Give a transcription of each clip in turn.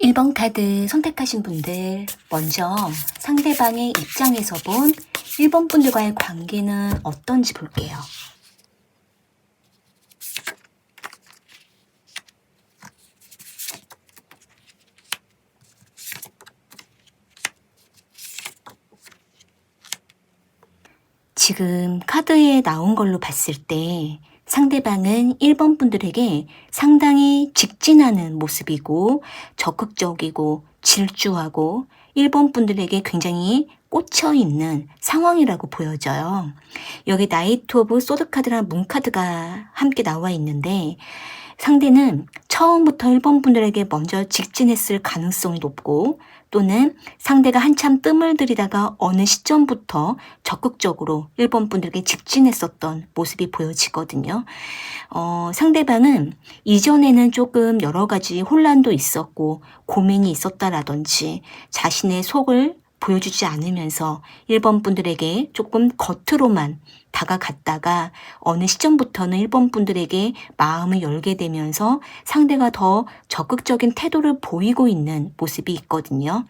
1번 카드 선택하신 분들, 먼저 상대방의 입장에서 본 1번 분들과의 관계는 어떤지 볼게요. 지금 카드에 나온 걸로 봤을 때 상대방은 1번 분들에게 상당히 직진하는 모습이고 적극적이고 질주하고 1번 분들에게 굉장히 꽂혀 있는 상황이라고 보여져요. 여기 나이트 오브 소드 카드랑 문 카드가 함께 나와 있는데 상대는 처음부터 1번 분들에게 먼저 직진했을 가능성이 높고 또는 상대가 한참 뜸을 들이다가 어느 시점부터 적극적으로 1번 분들에게 직진했었던 모습이 보여지거든요. 상대방은 이전에는 조금 여러 가지 혼란도 있었고 고민이 있었다라든지 자신의 속을 보여주지 않으면서 1번 분들에게 조금 겉으로만 다가갔다가 어느 시점부터는 1번 분들에게 마음을 열게 되면서 상대가 더 적극적인 태도를 보이고 있는 모습이 있거든요.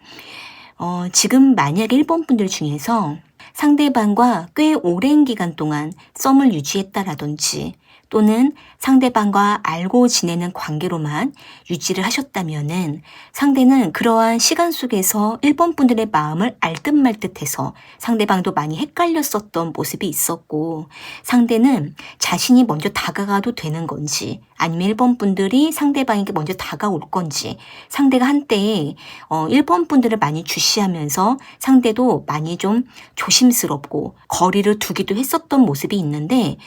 지금 만약에 1번 분들 중에서 상대방과 꽤 오랜 기간 동안 썸을 유지했다라든지 또는 상대방과 알고 지내는 관계로만 유지를 하셨다면은 상대는 그러한 시간 속에서 1번 분들의 마음을 알듯 말듯 해서 상대방도 많이 헷갈렸었던 모습이 있었고 상대는 자신이 먼저 다가가도 되는 건지 아니면 1번 분들이 상대방에게 먼저 다가올 건지 상대가 한때 1번 분들을 많이 주시하면서 상대도 많이 좀 조심스럽고 거리를 두기도 했었던 모습이 있는데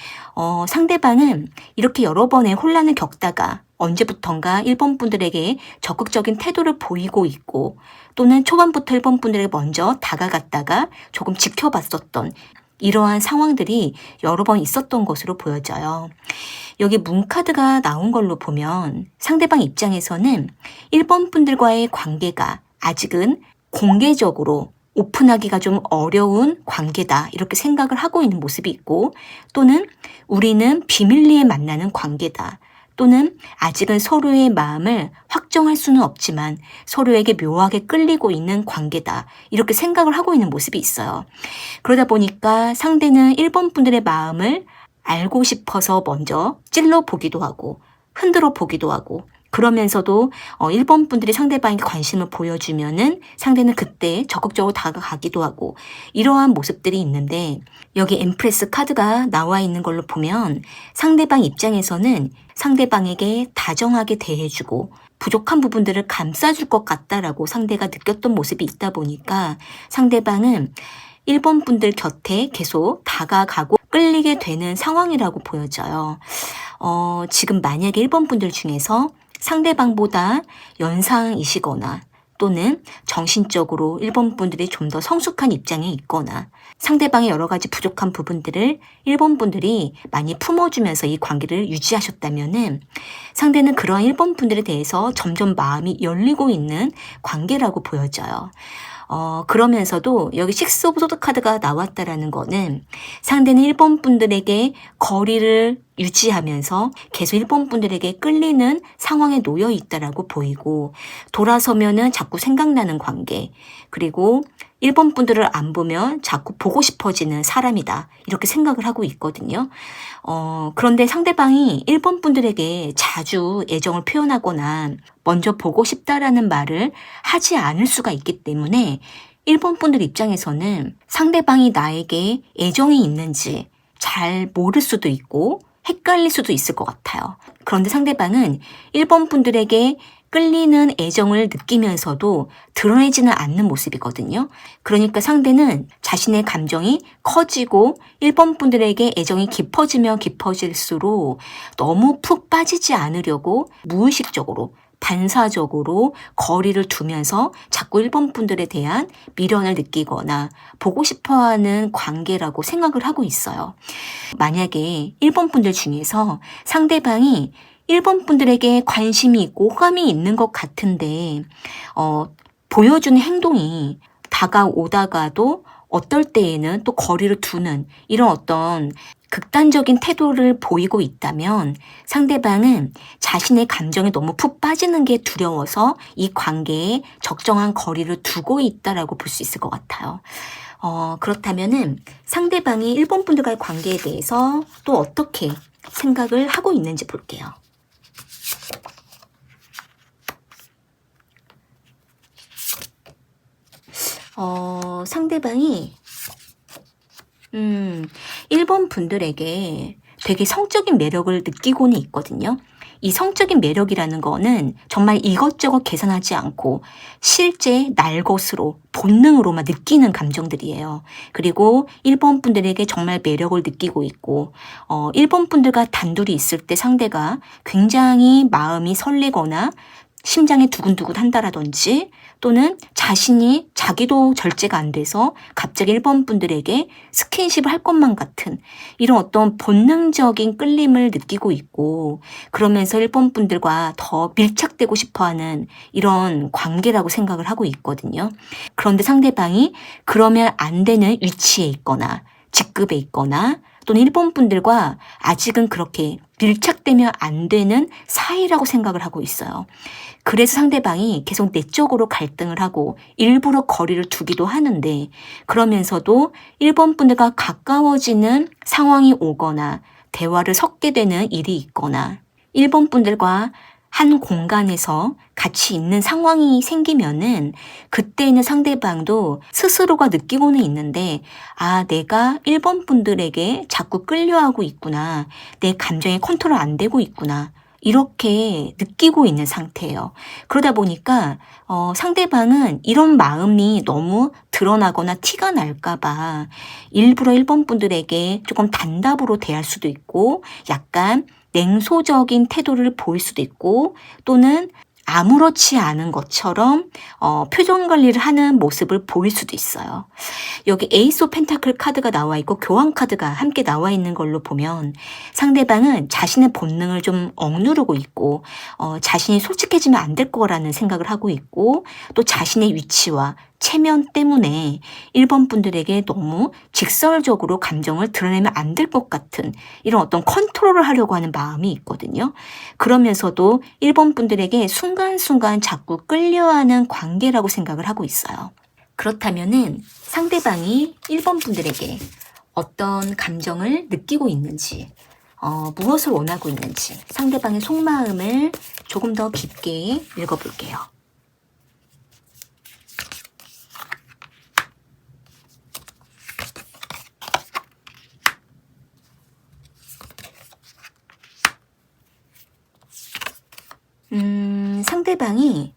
상대방은 이렇게 여러 번의 혼란을 겪다가 언제부턴가 1번 분들에게 적극적인 태도를 보이고 있고 또는 초반부터 1번 분들에게 먼저 다가갔다가 조금 지켜봤었던 이러한 상황들이 여러 번 있었던 것으로 보여져요. 여기 문카드가 나온 걸로 보면 상대방 입장에서는 1번 분들과의 관계가 아직은 공개적으로 오픈하기가 좀 어려운 관계다 이렇게 생각을 하고 있는 모습이 있고 또는 우리는 비밀리에 만나는 관계다 또는 아직은 서로의 마음을 확정할 수는 없지만 서로에게 묘하게 끌리고 있는 관계다 이렇게 생각을 하고 있는 모습이 있어요. 그러다 보니까 상대는 1번 분들의 마음을 알고 싶어서 먼저 찔러보기도 하고 흔들어 보기도 하고 그러면서도 1번 분들이 상대방에게 관심을 보여주면은 상대는 그때 적극적으로 다가가기도 하고 이러한 모습들이 있는데 여기 엠프레스 카드가 나와 있는 걸로 보면 상대방 입장에서는 상대방에게 다정하게 대해주고 부족한 부분들을 감싸줄 것 같다라고 상대가 느꼈던 모습이 있다 보니까 상대방은 1번 분들 곁에 계속 다가가고 끌리게 되는 상황이라고 보여져요. 지금 만약에 1번 분들 중에서 상대방보다 연상이시거나 또는 정신적으로 1번 분들이 좀 더 성숙한 입장에 있거나 상대방의 여러 가지 부족한 부분들을 1번 분들이 많이 품어주면서 이 관계를 유지하셨다면은 상대는 그러한 1번 분들에 대해서 점점 마음이 열리고 있는 관계라고 보여져요. 그러면서도 여기 식스 오브 소드 카드가 나왔다라는 거는 상대는 1번 분들에게 거리를 유지하면서 계속 1번 분들에게 끌리는 상황에 놓여 있다라고 보이고 돌아서면은 자꾸 생각나는 관계 그리고 1번 분들을 안 보면 자꾸 보고 싶어지는 사람이다 이렇게 생각을 하고 있거든요. 그런데 상대방이 1번 분들에게 자주 애정을 표현하거나 먼저 보고 싶다라는 말을 하지 않을 수가 있기 때문에 1번 분들 입장에서는 상대방이 나에게 애정이 있는지 잘 모를 수도 있고 헷갈릴 수도 있을 것 같아요. 그런데 상대방은 1번 분들에게 끌리는 애정을 느끼면서도 드러내지는 않는 모습이거든요. 그러니까 상대는 자신의 감정이 커지고 1번 분들에게 애정이 깊어지면 깊어질수록 너무 푹 빠지지 않으려고 무의식적으로 반사적으로 거리를 두면서 자꾸 1번 분들에 대한 미련을 느끼거나 보고 싶어하는 관계라고 생각을 하고 있어요. 만약에 1번 분들 중에서 상대방이 1번 분들에게 관심이 있고 호감이 있는 것 같은데 보여주는 행동이 다가오다가도 어떨 때에는 또 거리를 두는 이런 어떤 극단적인 태도를 보이고 있다면 상대방은 자신의 감정에 너무 푹 빠지는 게 두려워서 이 관계에 적정한 거리를 두고 있다라고 볼 수 있을 것 같아요. 그렇다면은 상대방이 일본 분들과의 관계에 대해서 또 어떻게 생각을 하고 있는지 볼게요. 상대방이 일본 분들에게 되게 성적인 매력을 느끼고는 있거든요. 이 성적인 매력이라는 거는 정말 이것저것 계산하지 않고 실제 날 것으로 본능으로만 느끼는 감정들이에요. 그리고 일본 분들에게 정말 매력을 느끼고 있고 일본 분들과 단둘이 있을 때 상대가 굉장히 마음이 설레거나 심장이 두근두근 한다라든지 또는 자신이 자기도 절제가 안 돼서 갑자기 일본 분들에게 스킨십을 할 것만 같은 이런 어떤 본능적인 끌림을 느끼고 있고 그러면서 일본 분들과 더 밀착되고 싶어하는 이런 관계라고 생각을 하고 있거든요. 그런데 상대방이 그러면 안 되는 위치에 있거나 직급에 있거나 또는 일본 분들과 아직은 그렇게 밀착되면 안 되는 사이라고 생각을 하고 있어요. 그래서 상대방이 계속 내적으로 갈등을 하고 일부러 거리를 두기도 하는데 그러면서도 일본 분들과 가까워지는 상황이 오거나 대화를 섞게 되는 일이 있거나 일본 분들과 한 공간에서 같이 있는 상황이 생기면은 그때는 상대방도 스스로가 느끼고는 있는데 내가 일본 분들에게 자꾸 끌려하고 있구나. 내 감정이 컨트롤 안 되고 있구나. 이렇게 느끼고 있는 상태예요. 그러다 보니까 상대방은 이런 마음이 너무 드러나거나 티가 날까봐 일부러 일본 분들에게 조금 단답으로 대할 수도 있고 약간 냉소적인 태도를 보일 수도 있고 또는 아무렇지 않은 것처럼 표정 관리를 하는 모습을 보일 수도 있어요. 여기 에이스 오브 펜타클 카드가 나와 있고 교황 카드가 함께 나와 있는 걸로 보면 상대방은 자신의 본능을 좀 억누르고 있고 자신이 솔직해지면 안 될 거라는 생각을 하고 있고 또 자신의 위치와 체면 때문에 일본 분들에게 너무 직설적으로 감정을 드러내면 안 될 것 같은 이런 어떤 컨트롤을 하려고 하는 마음이 있거든요. 그러면서도 일본 분들에게 순간순간 자꾸 끌려하는 관계라고 생각을 하고 있어요. 그렇다면은 상대방이 일본 분들에게 어떤 감정을 느끼고 있는지, 무엇을 원하고 있는지 상대방의 속마음을 조금 더 깊게 읽어볼게요. 상대방이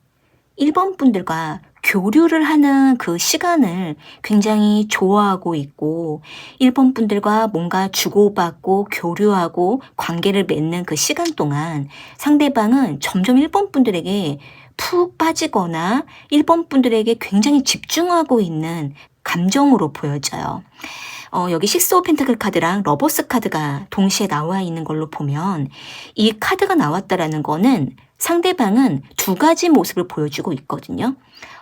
일본 분들과 교류를 하는 그 시간을 굉장히 좋아하고 있고 일본 분들과 뭔가 주고받고 교류하고 관계를 맺는 그 시간 동안 상대방은 점점 일본 분들에게 푹 빠지거나 일본 분들에게 굉장히 집중하고 있는 감정으로 보여져요. 여기 식스 오브 펜타클 카드랑 러버스 카드가 동시에 나와 있는 걸로 보면 이 카드가 나왔다라는 거는 상대방은 두 가지 모습을 보여주고 있거든요.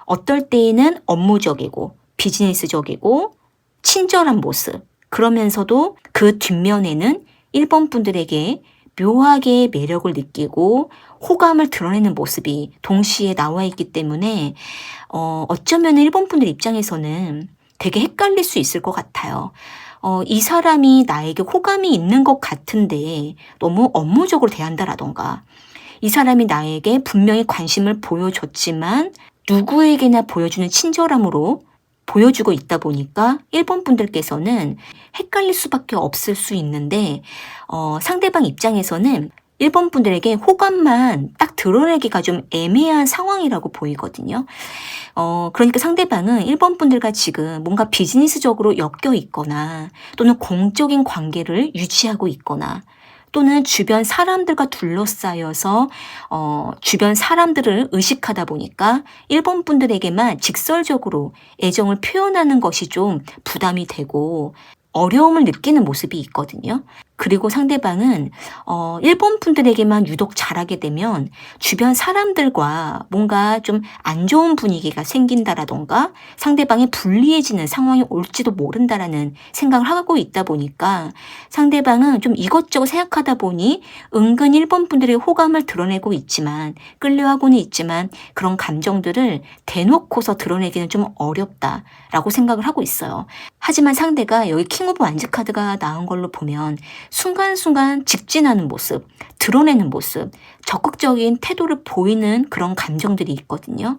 어떨 때에는 업무적이고 비즈니스적이고 친절한 모습 그러면서도 그 뒷면에는 일본 분들에게 묘하게 매력을 느끼고 호감을 드러내는 모습이 동시에 나와 있기 때문에 어쩌면 일본 분들 입장에서는 되게 헷갈릴 수 있을 것 같아요. 이 사람이 나에게 호감이 있는 것 같은데 너무 업무적으로 대한다라던가 이 사람이 나에게 분명히 관심을 보여줬지만 누구에게나 보여주는 친절함으로 보여주고 있다 보니까 일본 분들께서는 헷갈릴 수밖에 없을 수 있는데 상대방 입장에서는 일본 분들에게 호감만 딱 드러내기가 좀 애매한 상황이라고 보이거든요. 그러니까 상대방은 일본 분들과 지금 뭔가 비즈니스적으로 엮여 있거나 또는 공적인 관계를 유지하고 있거나 또는 주변 사람들과 둘러싸여서 주변 사람들을 의식하다 보니까 일본 분들에게만 직설적으로 애정을 표현하는 것이 좀 부담이 되고 어려움을 느끼는 모습이 있거든요. 그리고 상대방은 1번 분들에게만 유독 잘하게 되면 주변 사람들과 뭔가 좀 안 좋은 분위기가 생긴다라던가 상대방이 불리해지는 상황이 올지도 모른다라는 생각을 하고 있다 보니까 상대방은 좀 이것저것 생각하다 보니 은근 1번 분들의 호감을 드러내고 있지만 끌려하고는 있지만 그런 감정들을 대놓고서 드러내기는 좀 어렵다라고 생각을 하고 있어요. 하지만 상대가 여기 킹 오브 완즈 카드가 나온 걸로 보면 순간순간 직진하는 모습, 드러내는 모습, 적극적인 태도를 보이는 그런 감정들이 있거든요.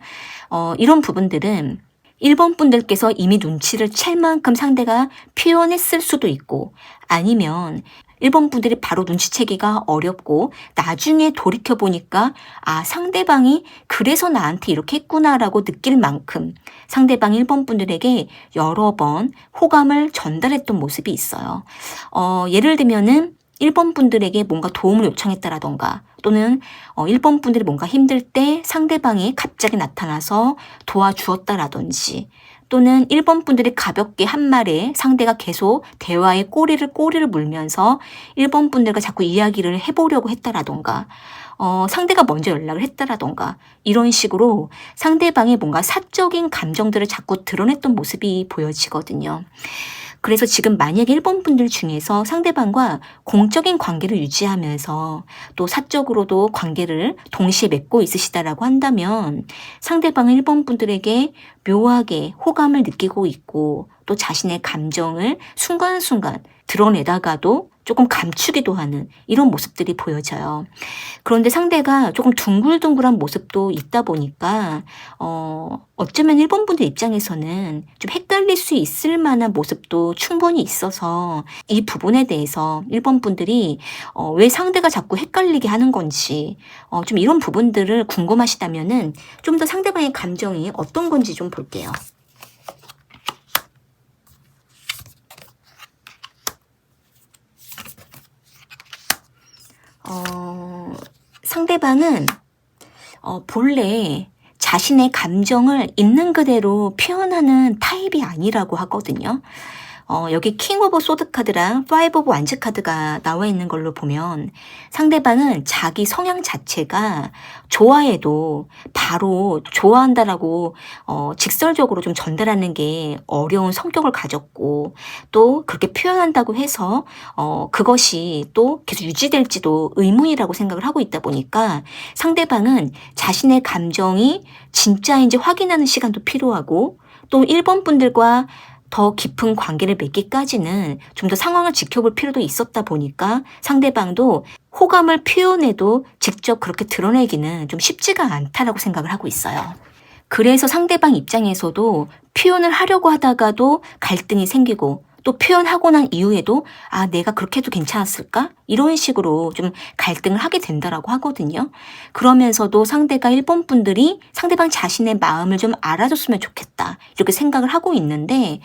이런 부분들은 1번 분들께서 이미 눈치를 챌 만큼 상대가 표현했을 수도 있고 아니면 1번 분들이 바로 눈치채기가 어렵고 나중에 돌이켜보니까 상대방이 그래서 나한테 이렇게 했구나라고 느낄 만큼 상대방 1번 분들에게 여러 번 호감을 전달했던 모습이 있어요. 예를 들면은 1번 분들에게 뭔가 도움을 요청했다라던가 또는 1번 분들이 뭔가 힘들 때 상대방이 갑자기 나타나서 도와주었다라든지 또는 1번 분들이 가볍게 한 말에 상대가 계속 대화의 꼬리를 물면서 1번 분들과 자꾸 이야기를 해보려고 했다라던가 상대가 먼저 연락을 했다라던가 이런 식으로 상대방의 뭔가 사적인 감정들을 자꾸 드러냈던 모습이 보여지거든요. 그래서 지금 만약에 1번 분들 중에서 상대방과 공적인 관계를 유지하면서 또 사적으로도 관계를 동시에 맺고 있으시다라고 한다면 상대방은 1번 분들에게 묘하게 호감을 느끼고 있고 또 자신의 감정을 순간순간 드러내다가도 조금 감추기도 하는 이런 모습들이 보여져요. 그런데 상대가 조금 둥글둥글한 모습도 있다 보니까 어쩌면 1번 분들 입장에서는 좀 헷갈릴 수 있을 만한 모습도 충분히 있어서 이 부분에 대해서 1번 분들이 왜 상대가 자꾸 헷갈리게 하는 건지 좀 이런 부분들을 궁금하시다면은 좀 더 상대방의 감정이 어떤 건지 좀 볼게요. 상대방은 본래 자신의 감정을 있는 그대로 표현하는 타입이 아니라고 하거든요. 여기 킹 오브 소드 카드랑 파이브 오브 완즈 카드가 나와 있는 걸로 보면 상대방은 자기 성향 자체가 좋아해도 바로 좋아한다라고 직설적으로 좀 전달하는 게 어려운 성격을 가졌고 또 그렇게 표현한다고 해서 그것이 또 계속 유지될지도 의문이라고 생각을 하고 있다 보니까 상대방은 자신의 감정이 진짜인지 확인하는 시간도 필요하고 또 1번 분들과 더 깊은 관계를 맺기까지는 좀 더 상황을 지켜볼 필요도 있었다 보니까 상대방도 호감을 표현해도 직접 그렇게 드러내기는 좀 쉽지가 않다라고 생각을 하고 있어요. 그래서 상대방 입장에서도 표현을 하려고 하다가도 갈등이 생기고 또 표현하고 난 이후에도 내가 그렇게 해도 괜찮았을까? 이런 식으로 좀 갈등을 하게 된다라고 하거든요. 그러면서도 상대가 1번 분들이 상대방 자신의 마음을 좀 알아줬으면 좋겠다. 이렇게 생각을 하고 있는데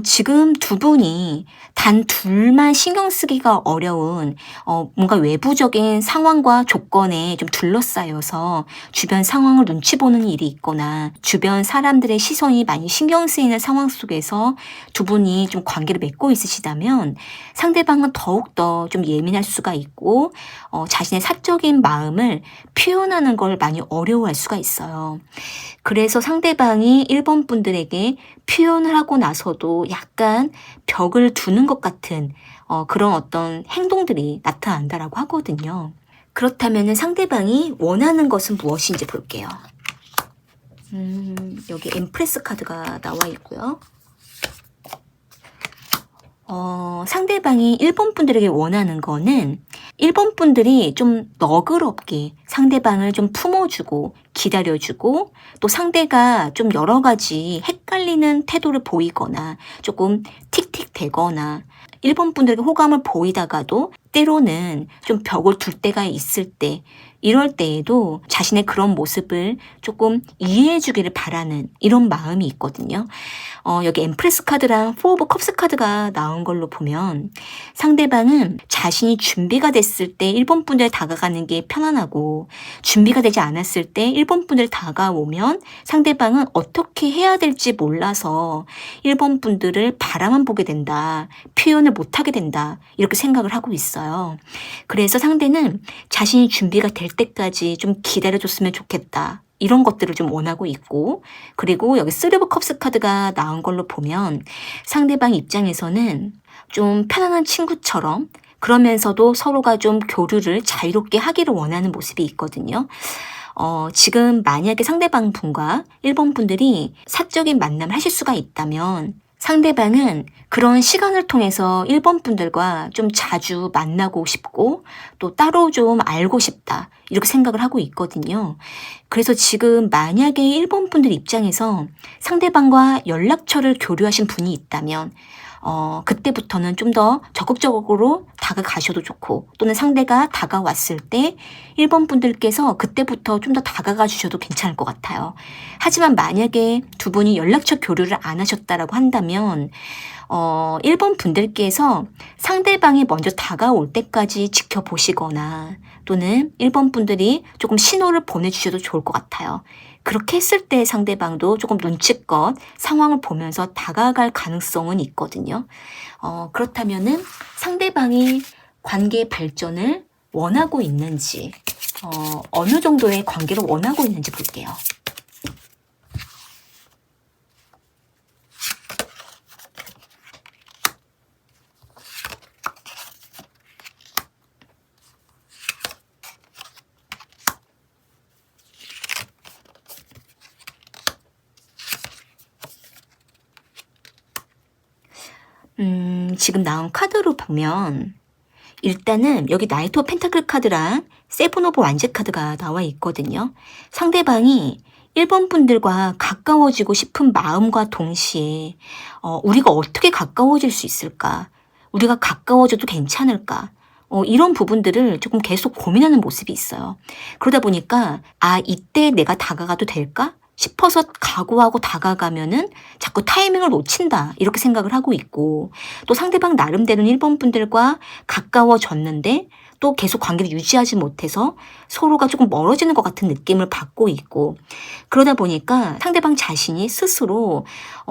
지금 두 분이 단 둘만 신경 쓰기가 어려운 뭔가 외부적인 상황과 조건에 좀 둘러싸여서 주변 상황을 눈치 보는 일이 있거나 주변 사람들의 시선이 많이 신경 쓰이는 상황 속에서 두 분이 좀 관계를 맺고 있으시다면 상대방은 더욱더 좀 예민할 수가 있고 자신의 사적인 마음을 표현하는 걸 많이 어려워할 수가 있어요. 그래서 상대방이 1번 분들에게 표현을 하고 나서도 약간 벽을 두는 것 같은 그런 어떤 행동들이 나타난다라고 하거든요. 그렇다면 상대방이 원하는 것은 무엇인지 볼게요. 여기 엠프레스 카드가 나와 있고요. 상대방이 1번 분들에게 원하는 거는 1번 분들이 좀 너그럽게 상대방을 좀 품어주고 기다려주고 또 상대가 좀 여러 가지 헷갈리는 태도를 보이거나 조금 틱틱대거나 1번 분들에게 호감을 보이다가도 때로는 좀 벽을 둘 때가 있을 때 이럴 때에도 자신의 그런 모습을 조금 이해해 주기를 바라는 이런 마음이 있거든요. 여기 엠프레스 카드랑 포 오브 컵스 카드가 나온 걸로 보면 상대방은 자신이 준비가 됐을 때 1번 분들에 다가가는 게 편안하고, 준비가 되지 않았을 때 1번 분들 다가오면 상대방은 어떻게 해야 될지 몰라서 1번 분들을 바라만 보게 된다, 표현을 못하게 된다, 이렇게 생각을 하고 있어요. 그래서 상대는 자신이 준비가 될 때까지 좀 기다려줬으면 좋겠다, 이런 것들을 좀 원하고 있고, 그리고 여기 쓰리 오브 컵스 카드가 나온 걸로 보면 상대방 입장에서는 좀 편안한 친구처럼, 그러면서도 서로가 좀 교류를 자유롭게 하기를 원하는 모습이 있거든요. 지금 만약에 상대방 분과 1번 분들이 사적인 만남을 하실 수가 있다면 상대방은 그런 시간을 통해서 1번 분들과 좀 자주 만나고 싶고 또 따로 좀 알고 싶다, 이렇게 생각을 하고 있거든요. 그래서 지금 만약에 1번 분들 입장에서 상대방과 연락처를 교류하신 분이 있다면 그때부터는 좀 더 적극적으로 다가가셔도 좋고, 또는 상대가 다가왔을 때 1번 분들께서 그때부터 좀 더 다가가 주셔도 괜찮을 것 같아요. 하지만 만약에 두 분이 연락처 교류를 안 하셨다라고 한다면 1번 분들께서 상대방이 먼저 다가올 때까지 지켜보시거나, 또는 1번 분들이 조금 신호를 보내주셔도 좋을 것 같아요. 그렇게 했을 때 상대방도 조금 눈치껏 상황을 보면서 다가갈 가능성은 있거든요. 그렇다면은 상대방이 관계 발전을 원하고 있는지, 어느 정도의 관계를 원하고 있는지 볼게요. 지금 나온 카드로 보면 일단은 여기 나이트 오브 펜타클 카드랑 세븐 오브 완즈 카드가 나와 있거든요. 상대방이 1번 분들과 가까워지고 싶은 마음과 동시에 우리가 어떻게 가까워질 수 있을까? 우리가 가까워져도 괜찮을까? 이런 부분들을 조금 계속 고민하는 모습이 있어요. 그러다 보니까 이때 내가 다가가도 될까 싶어서 각오하고 다가가면은 자꾸 타이밍을 놓친다, 이렇게 생각을 하고 있고, 또 상대방 나름대로는 1번 분들과 가까워졌는데 또 계속 관계를 유지하지 못해서 서로가 조금 멀어지는 것 같은 느낌을 받고 있고, 그러다 보니까 상대방 자신이 스스로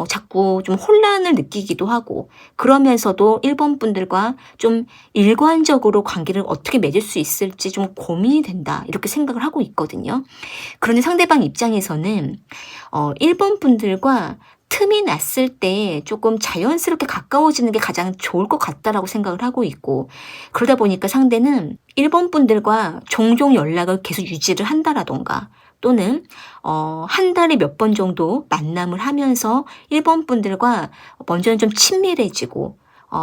자꾸 좀 혼란을 느끼기도 하고, 그러면서도 1번 분들과 좀 일관적으로 관계를 어떻게 맺을 수 있을지 좀 고민이 된다, 이렇게 생각을 하고 있거든요. 그런데 상대방 입장에서는 1번 분들과 틈이 났을 때 조금 자연스럽게 가까워지는 게 가장 좋을 것 같다라고 생각을 하고 있고, 그러다 보니까 상대는 1번 분들과 종종 연락을 계속 유지를 한다라던가, 또는 한 달에 몇 번 정도 만남을 하면서 1번 분들과 먼저는 좀 친밀해지고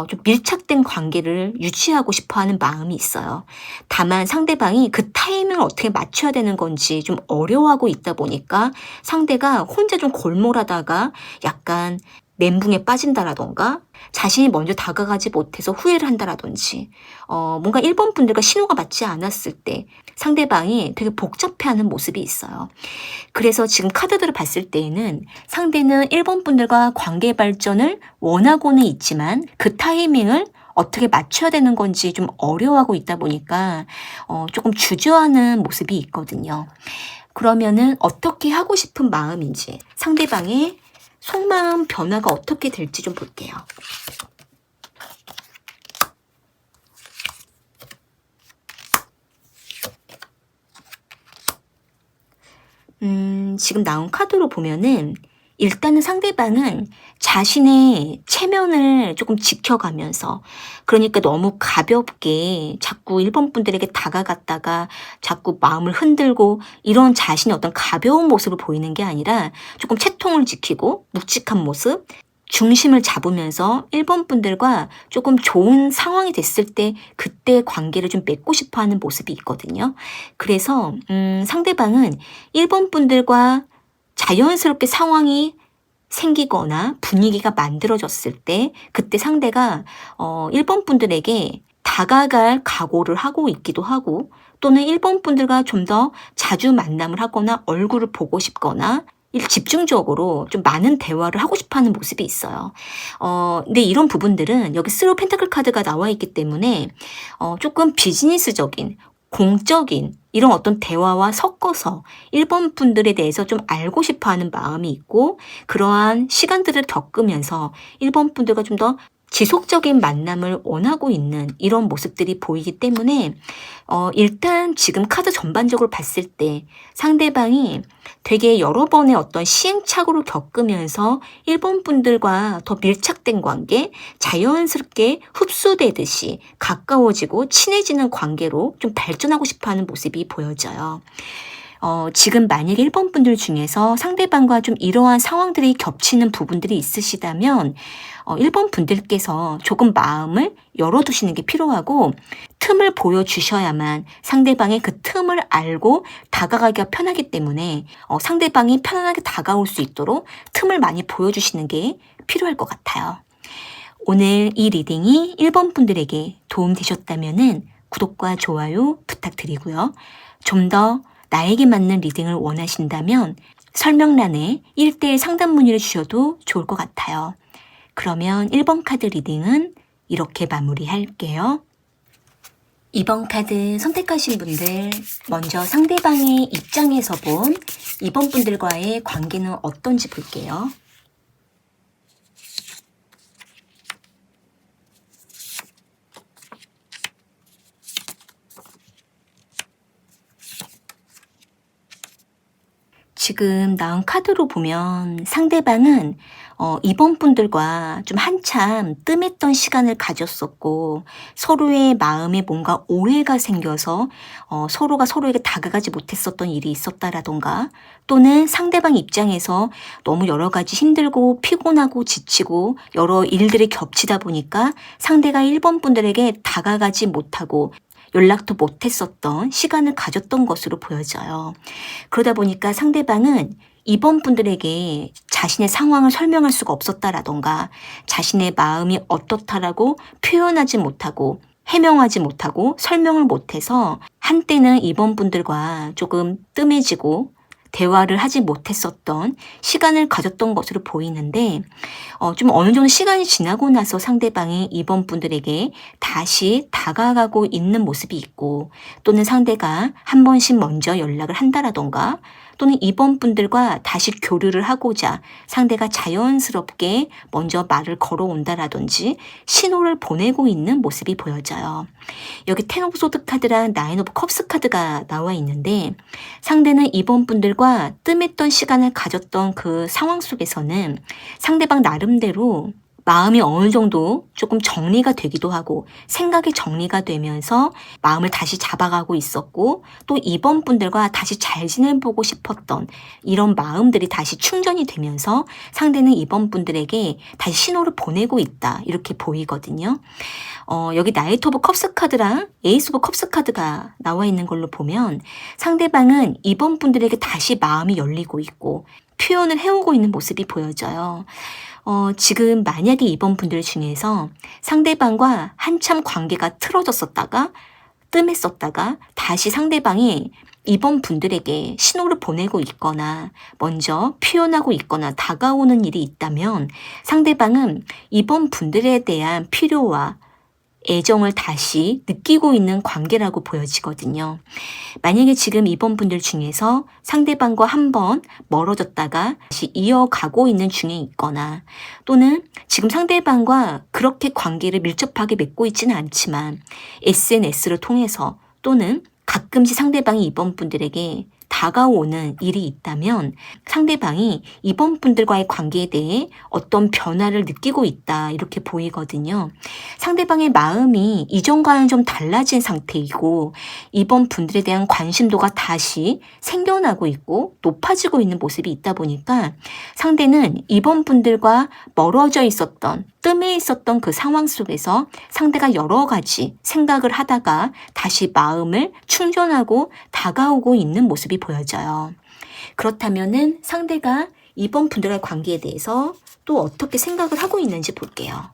좀 밀착된 관계를 유지하고 싶어하는 마음이 있어요. 다만 상대방이 그 타이밍을 어떻게 맞춰야 되는 건지 좀 어려워하고 있다 보니까 상대가 혼자 좀 골몰하다가 약간 멘붕에 빠진다라던가, 자신이 먼저 다가가지 못해서 후회를 한다라든지, 뭔가 1번 분들과 신호가 맞지 않았을 때 상대방이 되게 복잡해하는 모습이 있어요. 그래서 지금 카드들을 봤을 때에는 상대는 1번 분들과 관계 발전을 원하고는 있지만 그 타이밍을 어떻게 맞춰야 되는 건지 좀 어려워하고 있다 보니까 조금 주저하는 모습이 있거든요. 그러면은 어떻게 하고 싶은 마음인지, 상대방의 속마음 변화가 어떻게 될지 좀 볼게요. 지금 나온 카드로 보면은 일단은 상대방은 자신의 체면을 조금 지켜가면서, 그러니까 너무 가볍게 자꾸 1번 분들에게 다가갔다가 자꾸 마음을 흔들고 이런 자신의 어떤 가벼운 모습을 보이는 게 아니라 조금 채통을 지키고 묵직한 모습, 중심을 잡으면서 1번 분들과 조금 좋은 상황이 됐을 때 그때 관계를 좀 맺고 싶어 하는 모습이 있거든요. 그래서 상대방은 1번 분들과 자연스럽게 상황이 생기거나 분위기가 만들어졌을 때 그때 상대가 1번 분들에게 다가갈 각오를 하고 있기도 하고, 또는 1번 분들과 좀 더 자주 만남을 하거나 얼굴을 보고 싶거나 집중적으로 좀 많은 대화를 하고 싶어 하는 모습이 있어요. 근데 이런 부분들은 여기 스로 펜타클 카드가 나와 있기 때문에 조금 비즈니스적인, 공적인 이런 어떤 대화와 섞어서 1번 분들에 대해서 좀 알고 싶어 하는 마음이 있고, 그러한 시간들을 겪으면서 1번 분들과 좀 더 지속적인 만남을 원하고 있는 이런 모습들이 보이기 때문에 일단 지금 카드 전반적으로 봤을 때 상대방이 되게 여러 번의 어떤 시행착오를 겪으면서 1번 분들과 더 밀착된 관계, 자연스럽게 흡수되듯이 가까워지고 친해지는 관계로 좀 발전하고 싶어하는 모습이 보여져요. 지금 만약에 1번 분들 중에서 상대방과 좀 이러한 상황들이 겹치는 부분들이 있으시다면 1번 분들께서 조금 마음을 열어두시는 게 필요하고, 틈을 보여주셔야만 상대방의 그 틈을 알고 다가가기가 편하기 때문에 상대방이 편안하게 다가올 수 있도록 틈을 많이 보여주시는 게 필요할 것 같아요. 오늘 이 리딩이 1번 분들에게 도움되셨다면 구독과 좋아요 부탁드리고요. 좀 더 나에게 맞는 리딩을 원하신다면 설명란에 1:1 상담 문의를 주셔도 좋을 것 같아요. 그러면 1번 카드 리딩은 이렇게 마무리할게요. 2번 카드 선택하신 분들, 먼저 상대방의 입장에서 본 2번 분들과의 관계는 어떤지 볼게요. 지금 나온 카드로 보면 상대방은 2번 분들과 좀 한참 뜸했던 시간을 가졌었고, 서로의 마음에 뭔가 오해가 생겨서 서로가 서로에게 다가가지 못했었던 일이 있었다라던가, 또는 상대방 입장에서 너무 여러 가지 힘들고 피곤하고 지치고 여러 일들이 겹치다 보니까 상대가 1번 분들에게 다가가지 못하고 연락도 못했었던 시간을 가졌던 것으로 보여져요. 그러다 보니까 상대방은 2번 분들에게 자신의 상황을 설명할 수가 없었다라던가, 자신의 마음이 어떻다라고 표현하지 못하고 해명하지 못하고 설명을 못해서 한때는 2번 분들과 조금 뜸해지고 대화를 하지 못했었던 시간을 가졌던 것으로 보이는데, 좀 어느 정도 시간이 지나고 나서 상대방이 2번 분들에게 다시 다가가고 있는 모습이 있고, 또는 상대가 한 번씩 먼저 연락을 한다라던가, 또는 2번 분들과 다시 교류를 하고자 상대가 자연스럽게 먼저 말을 걸어온다라든지 신호를 보내고 있는 모습이 보여져요. 여기 텐 오브 소드 카드랑 나인 오브 컵스 카드가 나와 있는데, 상대는 2번 분들과 뜸했던 시간을 가졌던 그 상황 속에서는 상대방 나름대로 마음이 어느 정도 조금 정리가 되기도 하고 생각이 정리가 되면서 마음을 다시 잡아가고 있었고, 또 2번 분들과 다시 잘 지내보고 싶었던 이런 마음들이 다시 충전이 되면서 상대는 2번 분들에게 다시 신호를 보내고 있다, 이렇게 보이거든요. 여기 나이트 오브 컵스 카드랑 에이스 오브 컵스 카드가 나와 있는 걸로 보면 상대방은 2번 분들에게 다시 마음이 열리고 있고 표현을 해오고 있는 모습이 보여져요. 지금 만약에 2번 분들 중에서 상대방과 한참 관계가 틀어졌었다가 뜸했었다가 다시 상대방이 2번 분들에게 신호를 보내고 있거나 먼저 표현하고 있거나 다가오는 일이 있다면 상대방은 2번 분들에 대한 필요와 애정을 다시 느끼고 있는 관계라고 보여지거든요. 만약에 지금 2번 분들 중에서 상대방과 한번 멀어졌다가 다시 이어가고 있는 중에 있거나, 또는 지금 상대방과 그렇게 관계를 밀접하게 맺고 있지는 않지만 SNS를 통해서 또는 가끔씩 상대방이 2번 분들에게 다가오는 일이 있다면 상대방이 2번 분들과의 관계에 대해 어떤 변화를 느끼고 있다, 이렇게 보이거든요. 상대방의 마음이 이전과는 좀 달라진 상태이고 2번 분들에 대한 관심도가 다시 생겨나고 있고 높아지고 있는 모습이 있다 보니까 상대는 2번 분들과 멀어져 있었던, 뜸해 있었던 그 상황 속에서 상대가 여러 가지 생각을 하다가 다시 마음을 충전하고 다가오고 있는 모습이 보여져요. 그렇다면은 상대가 2번 분들과의 관계에 대해서 또 어떻게 생각을 하고 있는지 볼게요.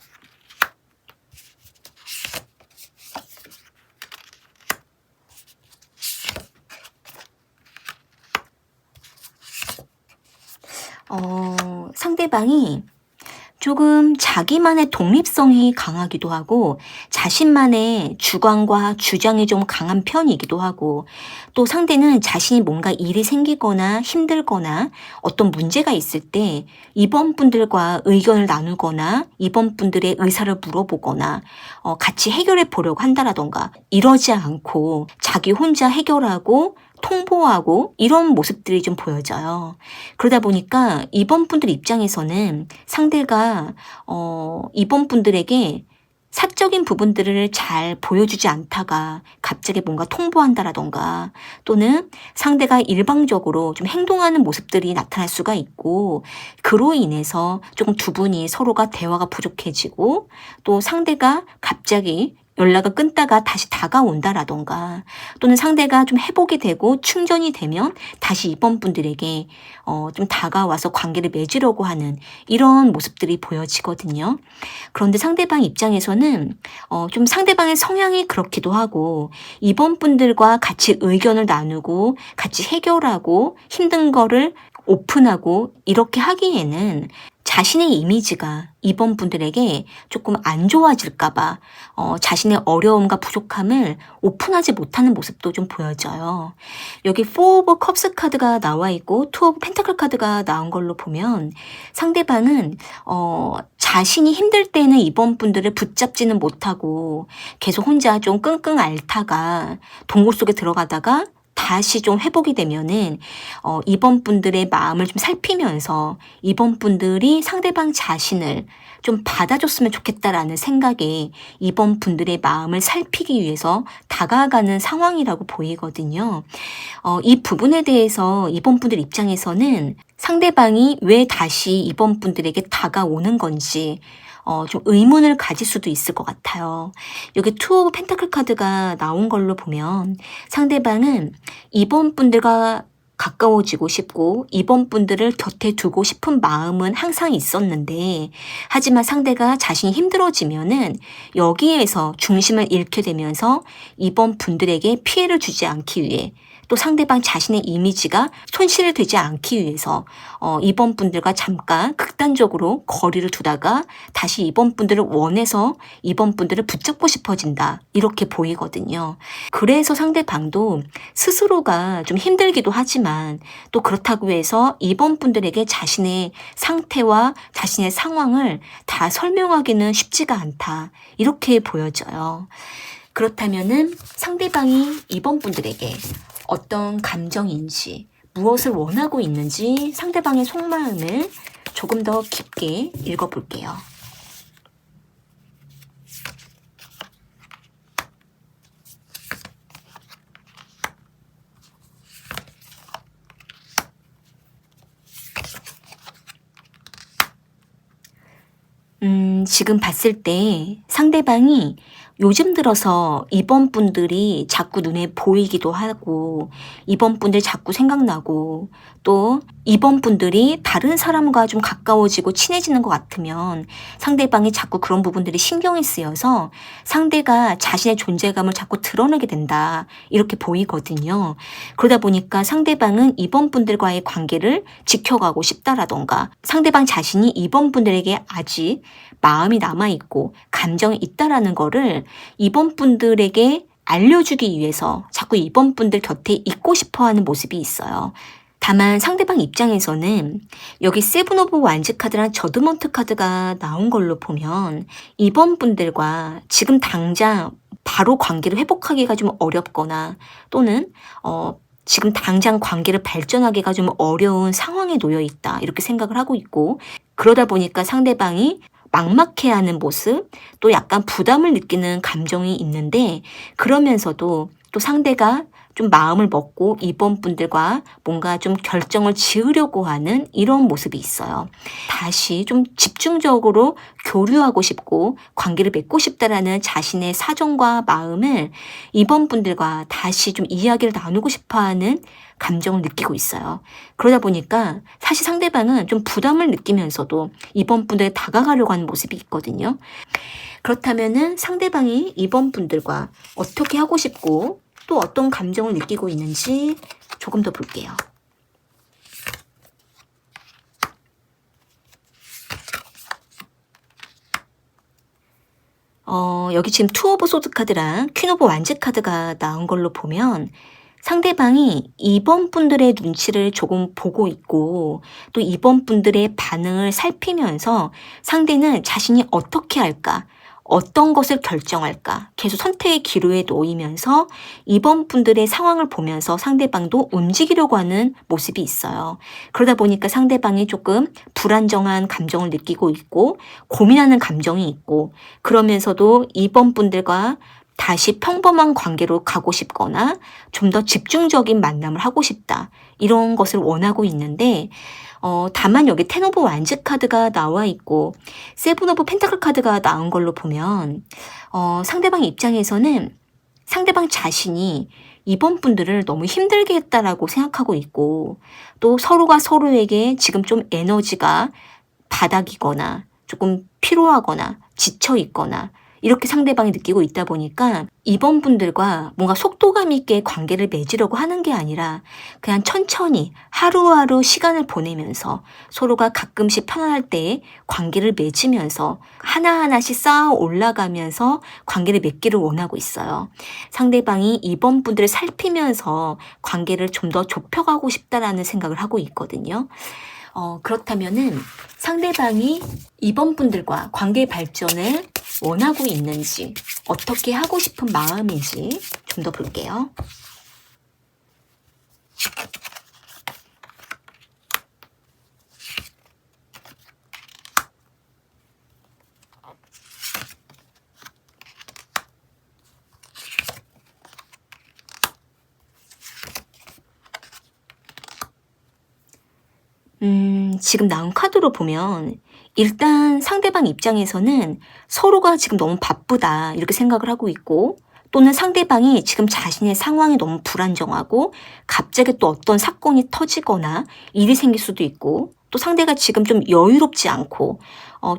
상대방이 조금 자기만의 독립성이 강하기도 하고 자신만의 주관과 주장이 좀 강한 편이기도 하고 또 상대는 자신이 뭔가 일이 생기거나 힘들거나 어떤 문제가 있을 때 이번 분들과 의견을 나누거나 이번 분들의 의사를 물어보거나 같이 해결해 보려고 한다라던가 이러지 않고 자기 혼자 해결하고 통보하고 이런 모습들이 좀 보여져요. 그러다 보니까 이번 분들 입장에서는 상대가 이번 분들에게 사적인 부분들을 잘 보여주지 않다가 갑자기 뭔가 통보한다라던가 또는 상대가 일방적으로 좀 행동하는 모습들이 나타날 수가 있고 그로 인해서 조금 두 분이 서로가 대화가 부족해지고 또 상대가 갑자기 연락을 끊다가 다시 다가온다라던가 또는 상대가 좀 회복이 되고 충전이 되면 다시 이번 분들에게 좀 다가와서 관계를 맺으려고 하는 이런 모습들이 보여지거든요. 그런데 상대방 입장에서는 좀 상대방의 성향이 그렇기도 하고 이번 분들과 같이 의견을 나누고 같이 해결하고 힘든 거를 오픈하고 이렇게 하기에는 자신의 이미지가 이번 분들에게 조금 안 좋아질까봐 자신의 어려움과 부족함을 오픈하지 못하는 모습도 좀 보여져요. 여기 4 of Cups 카드가 나와 있고 2 of Pentacle 카드가 나온 걸로 보면 상대방은 자신이 힘들 때는 이번 분들을 붙잡지는 못하고 계속 혼자 좀 끙끙 앓다가 동굴 속에 들어가다가 다시 좀 회복이 되면은 이번 분들의 마음을 좀 살피면서 이번 분들이 상대방 자신을 좀 받아줬으면 좋겠다라는 생각에 이번 분들의 마음을 살피기 위해서 다가가는 상황이라고 보이거든요. 이 부분에 대해서 이번 분들 입장에서는 상대방이 왜 다시 이번 분들에게 다가오는 건지 좀 의문을 가질 수도 있을 것 같아요. 여기 2 of Pentacle 카드가 나온 걸로 보면 상대방은 이번 분들과 가까워지고 싶고 이번 분들을 곁에 두고 싶은 마음은 항상 있었는데 하지만 상대가 자신이 힘들어지면은 여기에서 중심을 잃게 되면서 이번 분들에게 피해를 주지 않기 위해 또 상대방 자신의 이미지가 손실되지 않기 위해서 이번 분들과 잠깐 극단적으로 거리를 두다가 다시 이번 분들을 원해서 이번 분들을 붙잡고 싶어진다 이렇게 보이거든요. 그래서 상대방도 스스로가 좀 힘들기도 하지만 또 그렇다고 해서 이번 분들에게 자신의 상태와 자신의 상황을 다 설명하기는 쉽지가 않다 이렇게 보여져요. 그렇다면은 상대방이 이번 분들에게 어떤 감정인지 무엇을 원하고 있는지 상대방의 속마음을 조금 더 깊게 읽어볼게요. 지금 봤을 때 상대방이 요즘 들어서 이번 분들이 자꾸 눈에 보이기도 하고 이번 분들 자꾸 생각나고 또 이번 분들이 다른 사람과 좀 가까워지고 친해지는 것 같으면 상대방이 자꾸 그런 부분들이 신경이 쓰여서 상대가 자신의 존재감을 자꾸 드러내게 된다 이렇게 보이거든요. 그러다 보니까 상대방은 이번 분들과의 관계를 지켜가고 싶다라던가 상대방 자신이 이번 분들에게 아직 마음이 남아있고 감정이 있다라는 거를 이번 분들에게 알려주기 위해서 자꾸 이번 분들 곁에 있고 싶어하는 모습이 있어요. 다만 상대방 입장에서는 여기 세븐 오브 완즈 카드랑 저드먼트 카드가 나온 걸로 보면 이번 분들과 지금 당장 바로 관계를 회복하기가 좀 어렵거나 또는 지금 당장 관계를 발전하기가 좀 어려운 상황에 놓여 있다 이렇게 생각을 하고 있고 그러다 보니까 상대방이 막막해하는 모습, 또 약간 부담을 느끼는 감정이 있는데 그러면서도 또 상대가 좀 마음을 먹고 이번 분들과 뭔가 좀 결정을 지으려고 하는 이런 모습이 있어요. 다시 좀 집중적으로 교류하고 싶고 관계를 맺고 싶다라는 자신의 사정과 마음을 이번 분들과 다시 좀 이야기를 나누고 싶어하는 감정을 느끼고 있어요. 그러다 보니까 사실 상대방은 좀 부담을 느끼면서도 이번 분들에 다가가려고 하는 모습이 있거든요. 그렇다면은 상대방이 이번 분들과 어떻게 하고 싶고 또 어떤 감정을 느끼고 있는지 조금 더 볼게요. 여기 지금 투 오브 소드 카드랑 퀸 오브 완즈 카드가 나온 걸로 보면 상대방이 2번 분들의 눈치를 조금 보고 있고 또 2번 분들의 반응을 살피면서 상대는 자신이 어떻게 할까, 어떤 것을 결정할까 계속 선택의 기로에 놓이면서 2번 분들의 상황을 보면서 상대방도 움직이려고 하는 모습이 있어요. 그러다 보니까 상대방이 조금 불안정한 감정을 느끼고 있고 고민하는 감정이 있고 그러면서도 2번 분들과 다시 평범한 관계로 가고 싶거나 좀 더 집중적인 만남을 하고 싶다. 이런 것을 원하고 있는데 다만 여기 텐 오브 완즈 카드가 나와 있고 세븐 오브 펜타클 카드가 나온 걸로 보면 상대방 입장에서는 상대방 자신이 이번 분들을 너무 힘들게 했다라고 생각하고 있고 또 서로가 서로에게 지금 좀 에너지가 바닥이거나 조금 피로하거나 지쳐 있거나 이렇게 상대방이 느끼고 있다 보니까 이번 분들과 뭔가 속도감 있게 관계를 맺으려고 하는 게 아니라 그냥 천천히 하루하루 시간을 보내면서 서로가 가끔씩 편안할 때 관계를 맺으면서 하나하나씩 쌓아 올라가면서 관계를 맺기를 원하고 있어요. 상대방이 이번 분들을 살피면서 관계를 좀 더 좁혀가고 싶다라는 생각을 하고 있거든요. 그렇다면은 상대방이 이번 분들과 관계 발전을 원하고 있는지, 어떻게 하고 싶은 마음인지 좀 더 볼게요. 지금 나온 카드로 보면 일단 상대방 입장에서는 서로가 지금 너무 바쁘다 이렇게 생각을 하고 있고 또는 상대방이 지금 자신의 상황이 너무 불안정하고 갑자기 또 어떤 사건이 터지거나 일이 생길 수도 있고 또 상대가 지금 좀 여유롭지 않고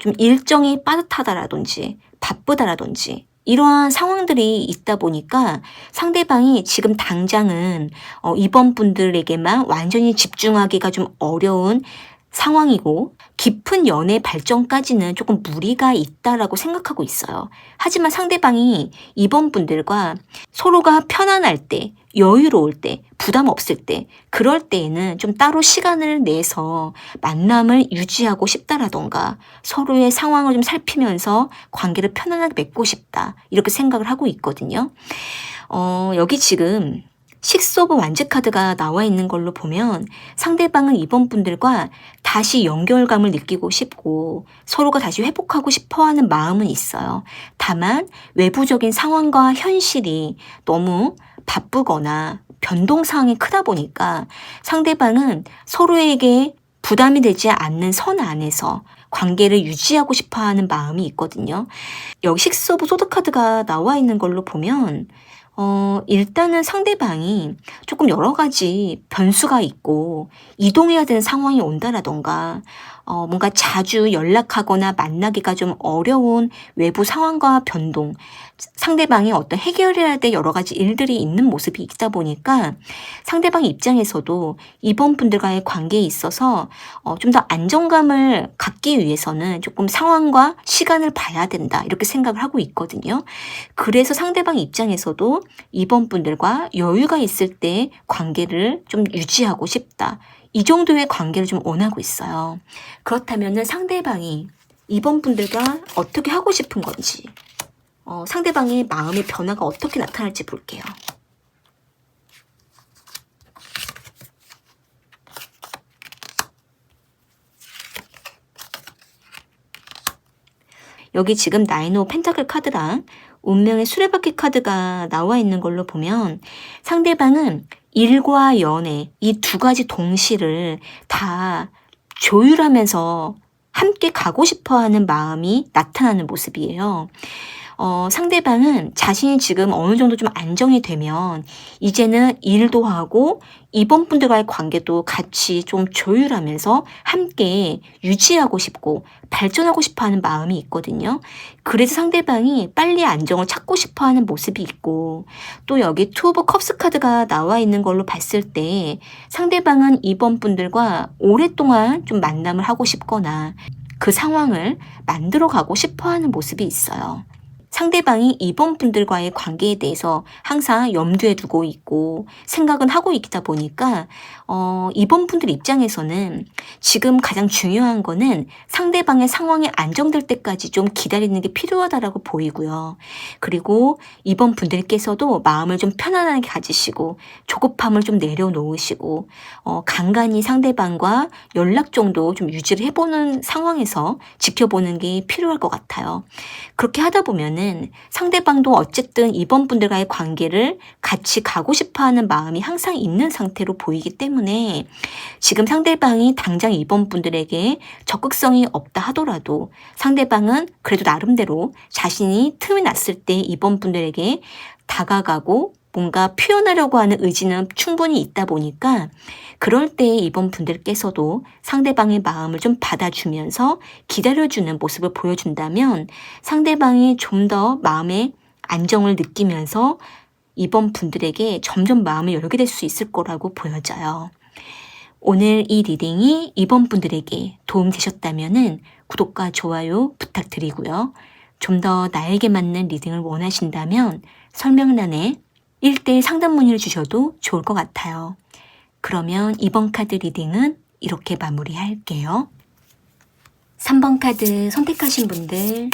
좀 일정이 빠듯하다라든지 바쁘다라든지 이러한 상황들이 있다 보니까 상대방이 지금 당장은 이번 분들에게만 완전히 집중하기가 좀 어려운 상황이고 깊은 연애 발전까지는 조금 무리가 있다라고 생각하고 있어요. 하지만 상대방이 이번 분들과 서로가 편안할 때, 여유로울 때, 부담 없을 때, 그럴 때에는 좀 따로 시간을 내서 만남을 유지하고 싶다라던가 서로의 상황을 좀 살피면서 관계를 편안하게 맺고 싶다. 이렇게 생각을 하고 있거든요. 여기 지금 식스 오브 완즈 카드가 나와 있는 걸로 보면 상대방은 이번 분들과 다시 연결감을 느끼고 싶고 서로가 다시 회복하고 싶어하는 마음은 있어요. 다만 외부적인 상황과 현실이 너무 바쁘거나 변동 사항이 크다 보니까 상대방은 서로에게 부담이 되지 않는 선 안에서 관계를 유지하고 싶어하는 마음이 있거든요. 여기 식스 오브 소드 카드가 나와 있는 걸로 보면 일단은 상대방이 조금 여러 가지 변수가 있고 이동해야 되는 상황이 온다라던가 뭔가 자주 연락하거나 만나기가 좀 어려운 외부 상황과 변동, 상대방이 어떤 해결해야 될 여러 가지 일들이 있는 모습이 있다 보니까 상대방 입장에서도 이번 분들과의 관계에 있어서 좀 더 안정감을 갖기 위해서는 조금 상황과 시간을 봐야 된다 이렇게 생각을 하고 있거든요. 그래서 상대방 입장에서도 이번 분들과 여유가 있을 때 관계를 좀 유지하고 싶다. 이 정도의 관계를 좀 원하고 있어요. 그렇다면 상대방이 이번 분들과 어떻게 하고 싶은 건지 상대방의 마음의 변화가 어떻게 나타날지 볼게요. 여기 지금 나인 오브 펜타클 카드랑 운명의 수레바퀴 카드가 나와 있는 걸로 보면 상대방은 일과 연애 이 두 가지 동시를 다 조율하면서 함께 가고 싶어하는 마음이 나타나는 모습이에요. 상대방은 자신이 지금 어느 정도 좀 안정이 되면 이제는 일도 하고 이번 분들과의 관계도 같이 좀 조율하면서 함께 유지하고 싶고 발전하고 싶어 하는 마음이 있거든요. 그래서 상대방이 빨리 안정을 찾고 싶어 하는 모습이 있고 또 여기 투 오브 컵스 카드가 나와 있는 걸로 봤을 때 상대방은 이번 분들과 오랫동안 좀 만남을 하고 싶거나 그 상황을 만들어 가고 싶어 하는 모습이 있어요. 상대방이 2번 분들과의 관계에 대해서 항상 염두에 두고 있고 생각은 하고 있다 보니까 2번 분들 입장에서는 지금 가장 중요한 거는 상대방의 상황이 안정될 때까지 좀 기다리는 게 필요하다라고 보이고요. 그리고 2번 분들께서도 마음을 좀 편안하게 가지시고 조급함을 좀 내려놓으시고 간간히 상대방과 연락 정도 좀 유지를 해보는 상황에서 지켜보는 게 필요할 것 같아요. 그렇게 하다 보면은 상대방도 어쨌든 2번 분들과의 관계를 같이 가고 싶어하는 마음이 항상 있는 상태로 보이기 때문에 지금 상대방이 당장 2번 분들에게 적극성이 없다 하더라도 상대방은 그래도 나름대로 자신이 틈이 났을 때 2번 분들에게 다가가고 뭔가 표현하려고 하는 의지는 충분히 있다 보니까 그럴 때 2번 분들께서도 상대방의 마음을 좀 받아주면서 기다려주는 모습을 보여준다면 상대방이 좀 더 마음의 안정을 느끼면서 2번 분들에게 점점 마음을 열게 될 수 있을 거라고 보여져요. 오늘 이 리딩이 2번 분들에게 도움되셨다면 구독과 좋아요 부탁드리고요. 좀 더 나에게 맞는 리딩을 원하신다면 설명란에 1대1 상담 문의를 주셔도 좋을 것 같아요. 그러면 이번 카드 리딩은 이렇게 마무리할게요. 3번 카드 선택하신 분들,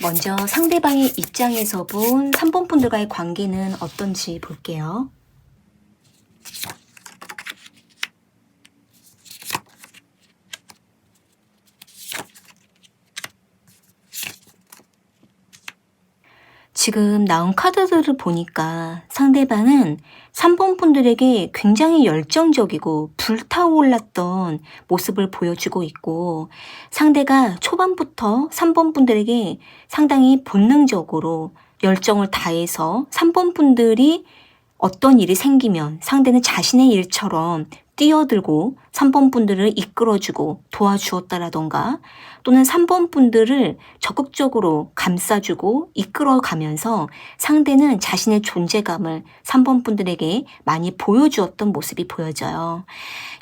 먼저 상대방의 입장에서 본 3번 분들과의 관계는 어떤지 볼게요. 지금 나온 카드들을 보니까 상대방은 3번 분들에게 굉장히 열정적이고 불타올랐던 모습을 보여주고 있고 상대가 초반부터 3번 분들에게 상당히 본능적으로 열정을 다해서 3번 분들이 어떤 일이 생기면 상대는 자신의 일처럼 뛰어들고 3번 분들을 이끌어주고 도와주었다라던가 또는 3번 분들을 적극적으로 감싸주고 이끌어가면서 상대는 자신의 존재감을 3번 분들에게 많이 보여주었던 모습이 보여져요.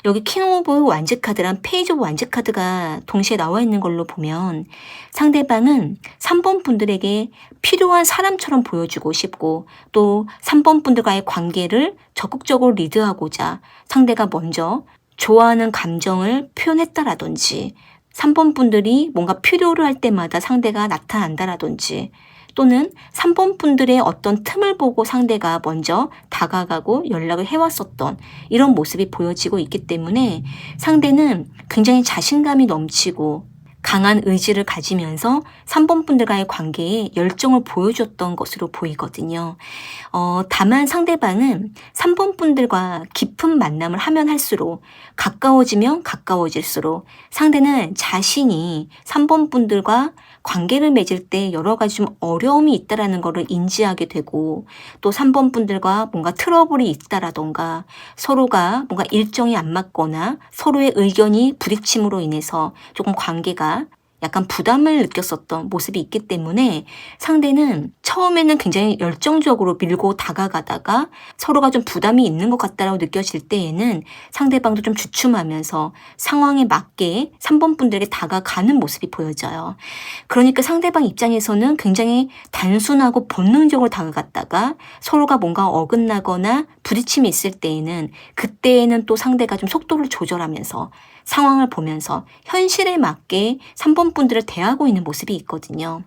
여기 킹 오브 완즈 카드랑 페이지 오브 완즈 카드가 동시에 나와 있는 걸로 보면 상대방은 3번 분들에게 필요한 사람처럼 보여주고 싶고 또 3번 분들과의 관계를 적극적으로 리드하고자 상대가 먼저 좋아하는 감정을 표현했다라든지 3번 분들이 뭔가 필요로 할 때마다 상대가 나타난다라든지 또는 3번 분들의 어떤 틈을 보고 상대가 먼저 다가가고 연락을 해왔었던 이런 모습이 보여지고 있기 때문에 상대는 굉장히 자신감이 넘치고 강한 의지를 가지면서 3번 분들과의 관계에 열정을 보여줬던 것으로 보이거든요. 다만 상대방은 3번 분들과 깊은 만남을 하면 할수록 가까워지면 가까워질수록 상대는 자신이 3번 분들과 관계를 맺을 때 여러 가지 좀 어려움이 있다라는 것을 인지하게 되고 또 3번 분들과 뭔가 트러블이 있다라던가 서로가 뭔가 일정이 안 맞거나 서로의 의견이 부딪힘으로 인해서 조금 관계가 약간 부담을 느꼈었던 모습이 있기 때문에 상대는 처음에는 굉장히 열정적으로 밀고 다가가다가 서로가 좀 부담이 있는 것 같다라고 느껴질 때에는 상대방도 좀 주춤하면서 상황에 맞게 3번 분들에게 다가가는 모습이 보여져요. 그러니까 상대방 입장에서는 굉장히 단순하고 본능적으로 다가갔다가 서로가 뭔가 어긋나거나 부딪힘이 있을 때에는 그때에는 또 상대가 좀 속도를 조절하면서 상황을 보면서 현실에 맞게 3번 분들을 대하고 있는 모습이 있거든요.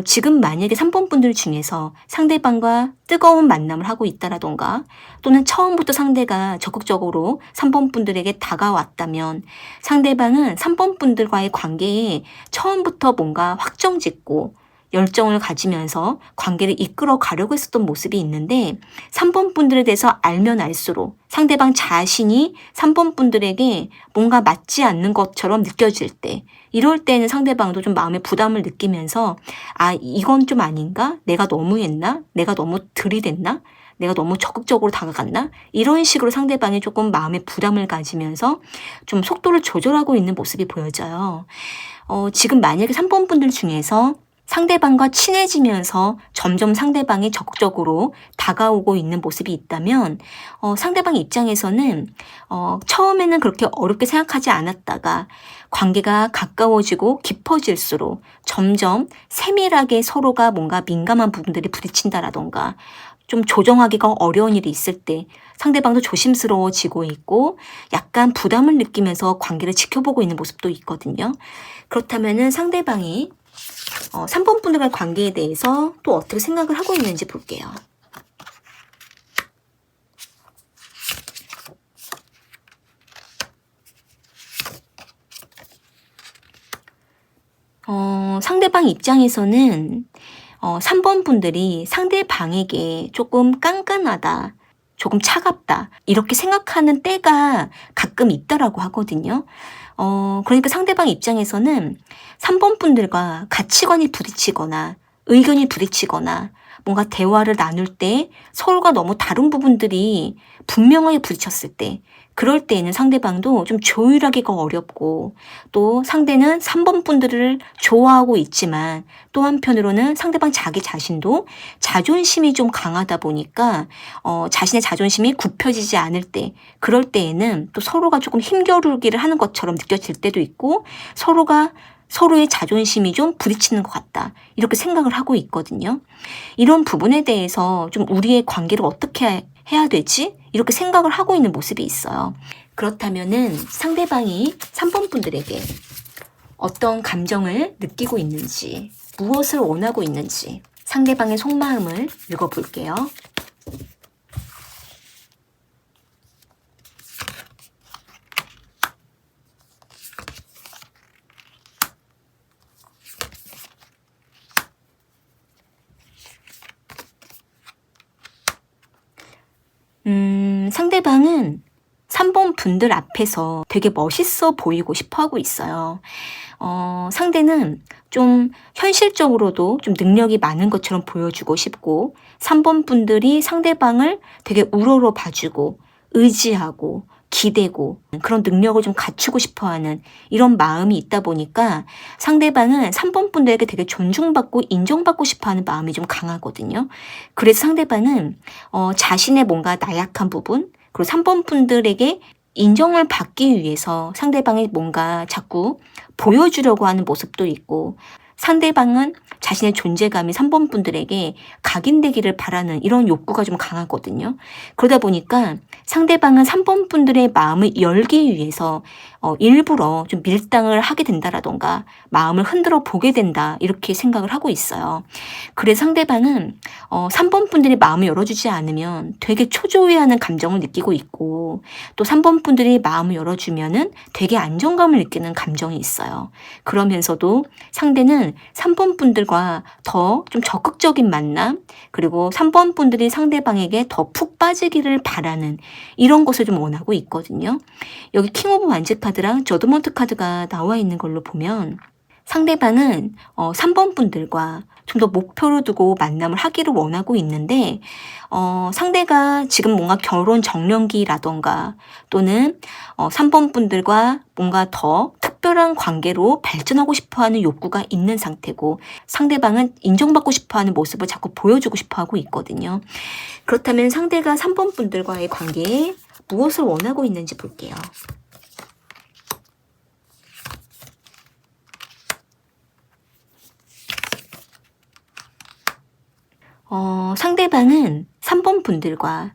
지금 만약에 3번 분들 중에서 상대방과 뜨거운 만남을 하고 있다라던가 또는 처음부터 상대가 적극적으로 3번 분들에게 다가왔다면 상대방은 3번 분들과의 관계에 처음부터 뭔가 확정짓고 열정을 가지면서 관계를 이끌어 가려고 했었던 모습이 있는데 3번 분들에 대해서 알면 알수록 상대방 자신이 3번 분들에게 뭔가 맞지 않는 것처럼 느껴질 때 이럴 때는 상대방도 좀 마음의 부담을 느끼면서 아 이건 좀 아닌가? 내가 너무했나? 내가 너무 들이댔나? 내가 너무 적극적으로 다가갔나? 이런 식으로 상대방이 조금 마음의 부담을 가지면서 좀 속도를 조절하고 있는 모습이 보여져요. 지금 만약에 3번 분들 중에서 상대방과 친해지면서 점점 상대방이 적극적으로 다가오고 있는 모습이 있다면 상대방 입장에서는 처음에는 그렇게 어렵게 생각하지 않았다가 관계가 가까워지고 깊어질수록 점점 세밀하게 서로가 뭔가 민감한 부분들이 부딪힌다라던가 좀 조정하기가 어려운 일이 있을 때 상대방도 조심스러워지고 있고 약간 부담을 느끼면서 관계를 지켜보고 있는 모습도 있거든요. 그렇다면은 상대방이 3번 분들과의 관계에 대해서 또 어떻게 생각을 하고 있는지 볼게요. 상대방 입장에서는 3번 분들이 상대방에게 조금 깐깐하다, 조금 차갑다 이렇게 생각하는 때가 가끔 있다라고 하거든요. 그러니까 상대방 입장에서는 3번 분들과 가치관이 부딪히거나 의견이 부딪히거나 뭔가 대화를 나눌 때 서로가 너무 다른 부분들이 분명하게 부딪혔을 때 그럴 때에는 상대방도 좀 조율하기가 어렵고 또 상대는 3번 분들을 좋아하고 있지만 또 한편으로는 상대방 자기 자신도 자존심이 좀 강하다 보니까 자신의 자존심이 굽혀지지 않을 때 그럴 때에는 또 서로가 조금 힘겨루기를 하는 것처럼 느껴질 때도 있고 서로가 서로의 자존심이 좀 부딪히는 것 같다. 이렇게 생각을 하고 있거든요. 이런 부분에 대해서 좀 우리의 관계를 어떻게 해야 되지? 이렇게 생각을 하고 있는 모습이 있어요. 그렇다면은 상대방이 3번 분들에게 어떤 감정을 느끼고 있는지, 무엇을 원하고 있는지 상대방의 속마음을 읽어볼게요. 상대방은 3번 분들 앞에서 되게 멋있어 보이고 싶어 하고 있어요. 상대는 좀 현실적으로도 좀 능력이 많은 것처럼 보여주고 싶고 3번 분들이 상대방을 되게 우러러 봐주고 의지하고 기대고 그런 능력을 좀 갖추고 싶어하는 이런 마음이 있다 보니까 상대방은 3번 분들에게 되게 존중받고 인정받고 싶어하는 마음이 좀 강하거든요. 그래서 상대방은 자신의 뭔가 나약한 부분 그리고 3번 분들에게 인정을 받기 위해서 상대방이 뭔가 자꾸 보여주려고 하는 모습도 있고 상대방은 자신의 존재감이 3번 분들에게 각인되기를 바라는 이런 욕구가 좀 강하거든요. 그러다 보니까 상대방은 3번 분들의 마음을 열기 위해서 일부러 좀 밀당을 하게 된다라던가 마음을 흔들어 보게 된다 이렇게 생각을 하고 있어요. 그래서 상대방은 3번 분들이 마음을 열어주지 않으면 되게 초조해하는 감정을 느끼고 있고 또 3번 분들이 마음을 열어주면은 되게 안정감을 느끼는 감정이 있어요. 그러면서도 상대는 3번 분들과 더 좀 적극적인 만남 그리고 3번 분들이 상대방에게 더 푹 빠지기를 바라는 이런 것을 좀 원하고 있거든요. 여기 킹 오브 완즈 카드랑 저드먼트 카드가 나와 있는 걸로 보면 상대방은 3번 분들과 좀 더 목표를 두고 만남을 하기를 원하고 있는데 상대가 지금 뭔가 결혼 정년기라던가 또는 3번 분들과 뭔가 더 특별한 관계로 발전하고 싶어하는 욕구가 있는 상태고 상대방은 인정받고 싶어하는 모습을 자꾸 보여주고 싶어하고 있거든요. 그렇다면 상대가 3번 분들과의 관계에 무엇을 원하고 있는지 볼게요. 상대방은 3번 분들과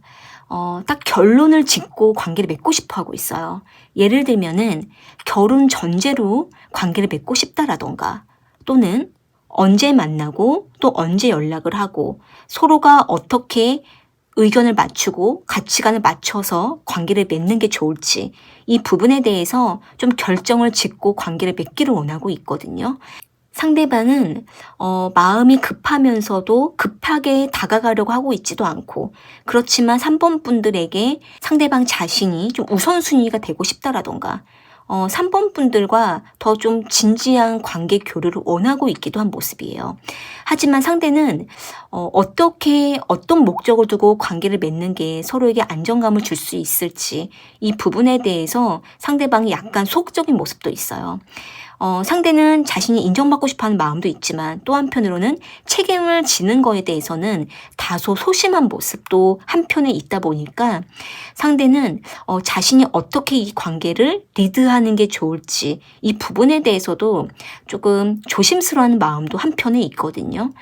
딱 결론을 짓고 관계를 맺고 싶어 하고 있어요. 예를 들면은 결혼 전제로 관계를 맺고 싶다라던가 또는 언제 만나고 또 언제 연락을 하고 서로가 어떻게 의견을 맞추고 가치관을 맞춰서 관계를 맺는 게 좋을지 이 부분에 대해서 좀 결정을 짓고 관계를 맺기를 원하고 있거든요. 상대방은 마음이 급하면서도 급하게 다가가려고 하고 있지도 않고 그렇지만 3번 분들에게 상대방 자신이 좀 우선순위가 되고 싶다라던가 3번 분들과 더 좀 진지한 관계 교류를 원하고 있기도 한 모습이에요. 하지만 상대는 어떤 목적을 두고 관계를 맺는 게 서로에게 안정감을 줄 수 있을지 이 부분에 대해서 상대방이 약간 소극적인 모습도 있어요. 상대는 자신이 인정받고 싶어하는 마음도 있지만 또 한편으로는 책임을 지는 거에 대해서는 다소 소심한 모습도 한편에 있다 보니까 상대는 자신이 어떻게 이 관계를 리드하는 게 좋을지 이 부분에 대해서도 조금 조심스러워하는 마음도 한편에 있거든요.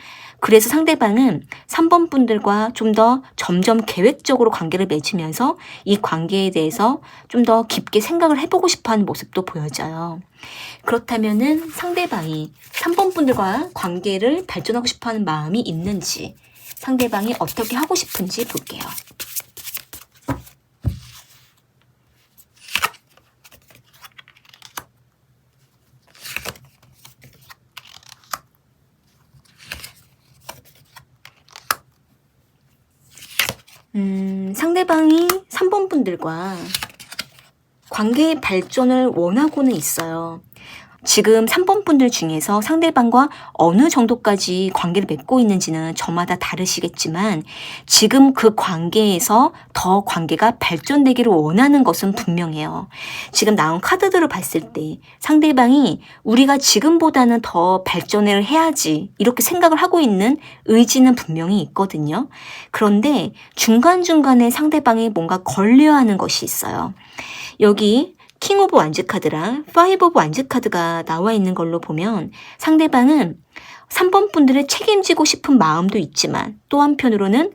그래서 상대방은 3번 분들과 좀 더 점점 계획적으로 관계를 맺으면서 이 관계에 대해서 좀 더 깊게 생각을 해보고 싶어하는 모습도 보여져요. 그렇다면은 상대방이 3번 분들과 관계를 발전하고 싶어하는 마음이 있는지, 상대방이 어떻게 하고 싶은지 볼게요. 상대방이 3번 분들과 관계의 발전을 원하고는 있어요. 지금 3번 분들 중에서 상대방과 어느 정도까지 관계를 맺고 있는지는 저마다 다르시겠지만 지금 그 관계에서 더 관계가 발전되기를 원하는 것은 분명해요. 지금 나온 카드들을 봤을 때 상대방이 우리가 지금보다는 더 발전을 해야지 이렇게 생각을 하고 있는 의지는 분명히 있거든요. 그런데 중간중간에 상대방이 뭔가 걸려하는 것이 있어요. 여기 킹 오브 완즈 카드랑 파이브 오브 완즈 카드가 나와 있는 걸로 보면 상대방은 3번 분들을 책임지고 싶은 마음도 있지만 또 한편으로는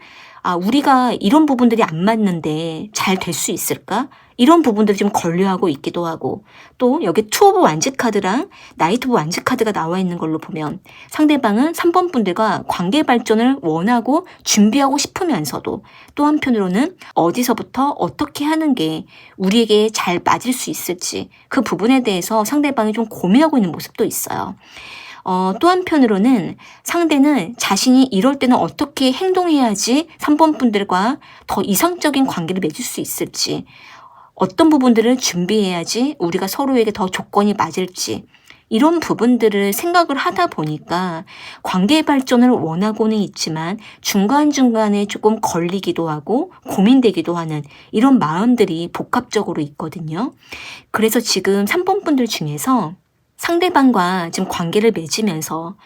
우리가 이런 부분들이 안 맞는데 잘 될 수 있을까? 이런 부분들이 좀 걸려하고 있기도 하고 또 여기 투 오브 완즈 카드랑 나이트 오브 완즈 카드가 나와 있는 걸로 보면 상대방은 3번 분들과 관계 발전을 원하고 준비하고 싶으면서도 또 한편으로는 어디서부터 어떻게 하는 게 우리에게 잘 맞을 수 있을지 그 부분에 대해서 상대방이 좀 고민하고 있는 모습도 있어요. 또 한편으로는 상대는 자신이 이럴 때는 어떻게 행동해야지 3번 분들과 더 이상적인 관계를 맺을 수 있을지 어떤 부분들을 준비해야지 우리가 서로에게 더 조건이 맞을지 이런 부분들을 생각을 하다 보니까 관계 발전을 원하고는 있지만 중간중간에 조금 걸리기도 하고 고민되기도 하는 이런 마음들이 복합적으로 있거든요. 그래서 지금 3번 분들 중에서 상대방과 지금 관계를 맺으면서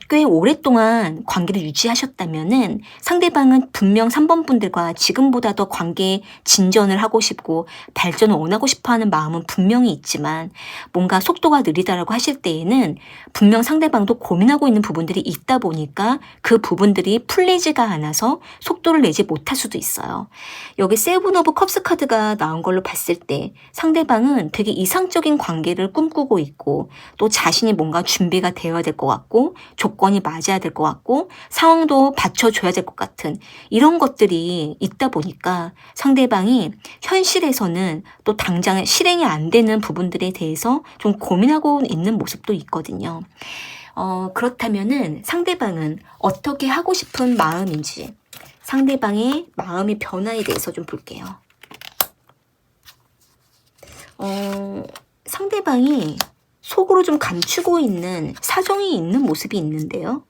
꽤 오랫동안 관계를 유지하셨다면은 상대방은 분명 3번 분들과 지금보다 더 관계 진전을 하고 싶고 발전을 원하고 싶어하는 마음은 분명히 있지만 뭔가 속도가 느리다라고 하실 때에는 분명 상대방도 고민하고 있는 부분들이 있다 보니까 그 부분들이 풀리지가 않아서 속도를 내지 못할 수도 있어요. 여기 세븐 오브 컵스 카드가 나온 걸로 봤을 때 상대방은 되게 이상적인 관계를 꿈꾸고 있고 또 자신이 뭔가 준비가 되어야 될 것 같고 조건이 맞아야 될 것 같고 상황도 받쳐줘야 될 것 같은 이런 것들이 있다 보니까 상대방이 현실에서는 또 당장 실행이 안 되는 부분들에 대해서 좀 고민하고 있는 모습도 있거든요. 그렇다면은 상대방은 어떻게 하고 싶은 마음인지 상대방의 마음의 변화에 대해서 좀 볼게요. 상대방이 속으로 좀 감추고 있는 사정이 있는 모습이 있는데요.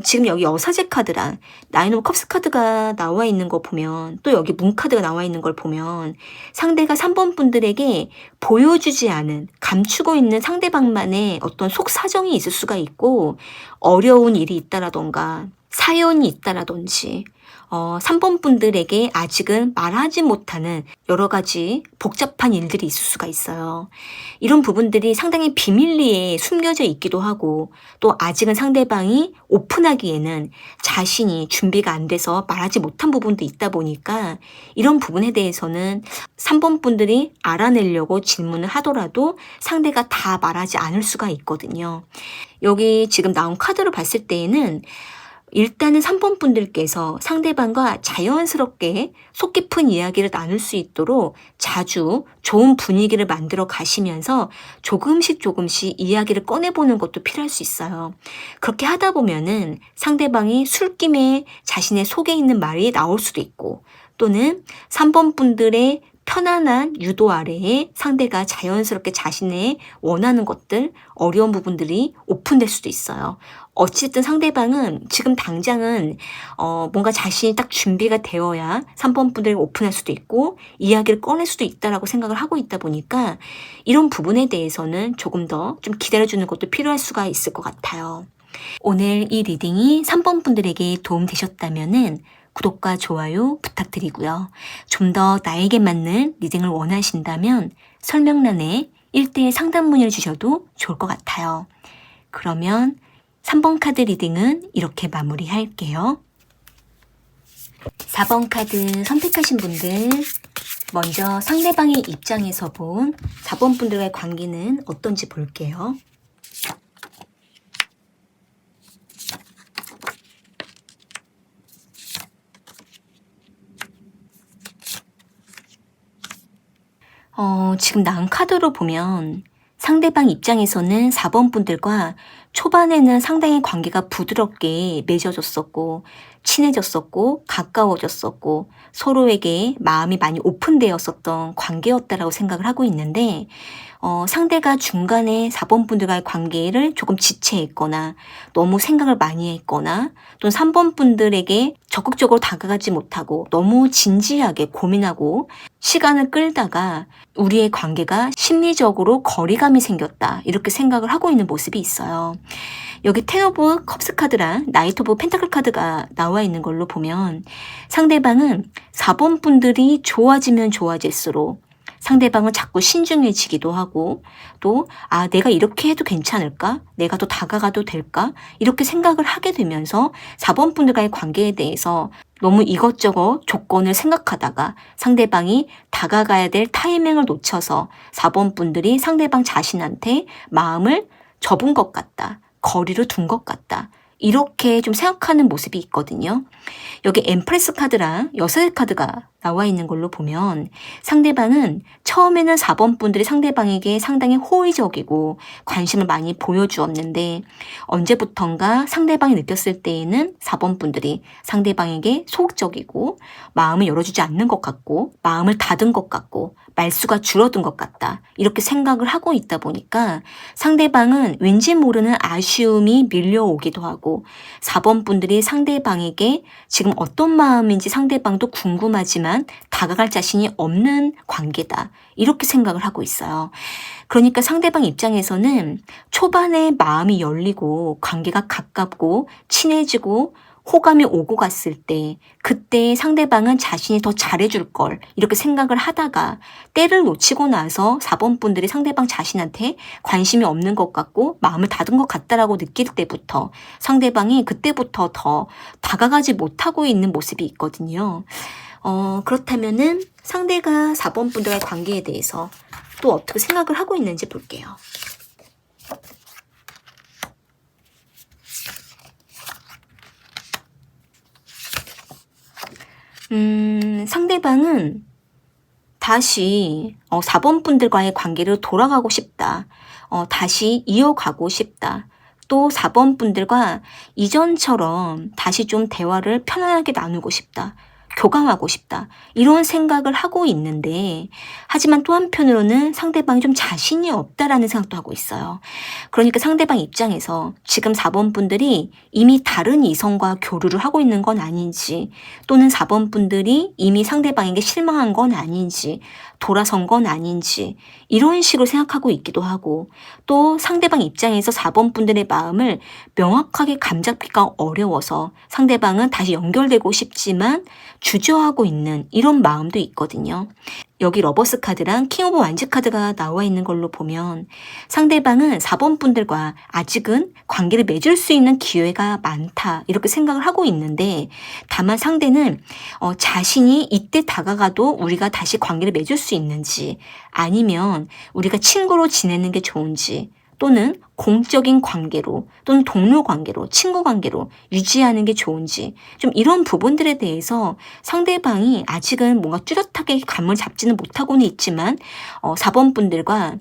지금 여기 여사제 카드랑 나인 오브 컵스 카드가 나와 있는 거 보면 또 여기 문 카드가 나와 있는 걸 보면 상대가 3번 분들에게 보여주지 않은 감추고 있는 상대방만의 어떤 속 사정이 있을 수가 있고 어려운 일이 있다라던가 사연이 있다라든지 3번 분들에게 아직은 말하지 못하는 여러 가지 복잡한 일들이 있을 수가 있어요. 이런 부분들이 상당히 비밀리에 숨겨져 있기도 하고 또 아직은 상대방이 오픈하기에는 자신이 준비가 안 돼서 말하지 못한 부분도 있다 보니까 이런 부분에 대해서는 3번 분들이 알아내려고 질문을 하더라도 상대가 다 말하지 않을 수가 있거든요. 여기 지금 나온 카드를 봤을 때에는 일단은 3번 분들께서 상대방과 자연스럽게 속 깊은 이야기를 나눌 수 있도록 자주 좋은 분위기를 만들어 가시면서 조금씩 이야기를 꺼내보는 것도 필요할 수 있어요. 그렇게 하다 보면은 상대방이 술김에 자신의 속에 있는 말이 나올 수도 있고 또는 3번 분들의 편안한 유도 아래에 상대가 자연스럽게 자신의 원하는 것들, 어려운 부분들이 오픈될 수도 있어요. 어쨌든 상대방은 지금 당장은 뭔가 자신이 딱 준비가 되어야 3번 분들이 오픈할 수도 있고 이야기를 꺼낼 수도 있다라고 생각을 하고 있다 보니까 이런 부분에 대해서는 조금 더 좀 기다려주는 것도 필요할 수가 있을 것 같아요. 오늘 이 리딩이 3번 분들에게 도움되셨다면은 구독과 좋아요 부탁드리고요. 좀 더 나에게 맞는 리딩을 원하신다면 설명란에 1대1 상담 문의를 주셔도 좋을 것 같아요. 그러면 3번 카드 리딩은 이렇게 마무리할게요. 4번 카드 선택하신 분들, 먼저 상대방의 입장에서 본 4번 분들과의 관계는 어떤지 볼게요. 지금 나온 카드로 보면 상대방 입장에서는 4번 분들과 초반에는 상당히 관계가 부드럽게 맺어졌었고 친해졌었고 가까워졌었고 서로에게 마음이 많이 오픈되었었던 관계였다라고 생각을 하고 있는데 상대가 중간에 4번 분들과의 관계를 조금 지체했거나 너무 생각을 많이 했거나 또는 3번 분들에게 적극적으로 다가가지 못하고 너무 진지하게 고민하고 시간을 끌다가 우리의 관계가 심리적으로 거리감이 생겼다 이렇게 생각을 하고 있는 모습이 있어요. 여기 텐 오브 컵스 카드랑 나이트 오브 펜타클 카드가 나와 있는 걸로 보면 상대방은 4번 분들이 좋아지면 좋아질수록 상대방은 자꾸 신중해지기도 하고 또 내가 이렇게 해도 괜찮을까? 내가 더 다가가도 될까? 이렇게 생각을 하게 되면서 4번 분들과의 관계에 대해서 너무 이것저것 조건을 생각하다가 상대방이 다가가야 될 타이밍을 놓쳐서 4번 분들이 상대방 자신한테 마음을 접은 것 같다. 거리를 둔 것 같다. 이렇게 좀 생각하는 모습이 있거든요. 여기 엠프레스 카드랑 여섯의 카드가 나와 있는 걸로 보면 상대방은 처음에는 4번 분들이 상대방에게 상당히 호의적이고 관심을 많이 보여주었는데 언제부턴가 상대방이 느꼈을 때에는 4번 분들이 상대방에게 소극적이고 마음을 열어주지 않는 것 같고 마음을 닫은 것 같고 말수가 줄어든 것 같다. 이렇게 생각을 하고 있다 보니까 상대방은 왠지 모르는 아쉬움이 밀려오기도 하고 4번 분들이 상대방에게 지금 어떤 마음인지 상대방도 궁금하지만 다가갈 자신이 없는 관계다. 이렇게 생각을 하고 있어요. 그러니까 상대방 입장에서는 초반에 마음이 열리고 관계가 가깝고 친해지고 호감이 오고 갔을 때 그때 상대방은 자신이 더 잘해줄 걸 이렇게 생각을 하다가 때를 놓치고 나서 4번 분들이 상대방 자신한테 관심이 없는 것 같고 마음을 닫은 것 같다라고 느낄 때부터 상대방이 그때부터 더 다가가지 못하고 있는 모습이 있거든요. 그렇다면은 상대가 4번 분들과의 관계에 대해서 또 어떻게 생각을 하고 있는지 볼게요. 상대방은 다시 4번 분들과의 관계를 돌아가고 싶다. 다시 이어가고 싶다. 또 4번 분들과 이전처럼 다시 좀 대화를 편안하게 나누고 싶다. 교감하고 싶다. 이런 생각을 하고 있는데 하지만 또 한편으로는 상대방이 좀 자신이 없다라는 생각도 하고 있어요. 그러니까 상대방 입장에서 지금 4번 분들이 이미 다른 이성과 교류를 하고 있는 건 아닌지 또는 4번 분들이 이미 상대방에게 실망한 건 아닌지 돌아선 건 아닌지 이런 식으로 생각하고 있기도 하고 또 상대방 입장에서 4번 분들의 마음을 명확하게 감잡기가 어려워서 상대방은 다시 연결되고 싶지만 주저하고 있는 이런 마음도 있거든요. 여기 러버스 카드랑 킹 오브 완즈 카드가 나와 있는 걸로 보면 상대방은 4번 분들과 아직은 관계를 맺을 수 있는 기회가 많다 이렇게 생각을 하고 있는데 다만 상대는 자신이 이때 다가가도 우리가 다시 관계를 맺을 수 있는지 아니면 우리가 친구로 지내는 게 좋은지 또는 공적인 관계로 또는 동료 관계로 친구 관계로 유지하는 게 좋은지 좀 이런 부분들에 대해서 상대방이 아직은 뭔가 뚜렷하게 감을 잡지는 못하고는 있지만 4번 분들과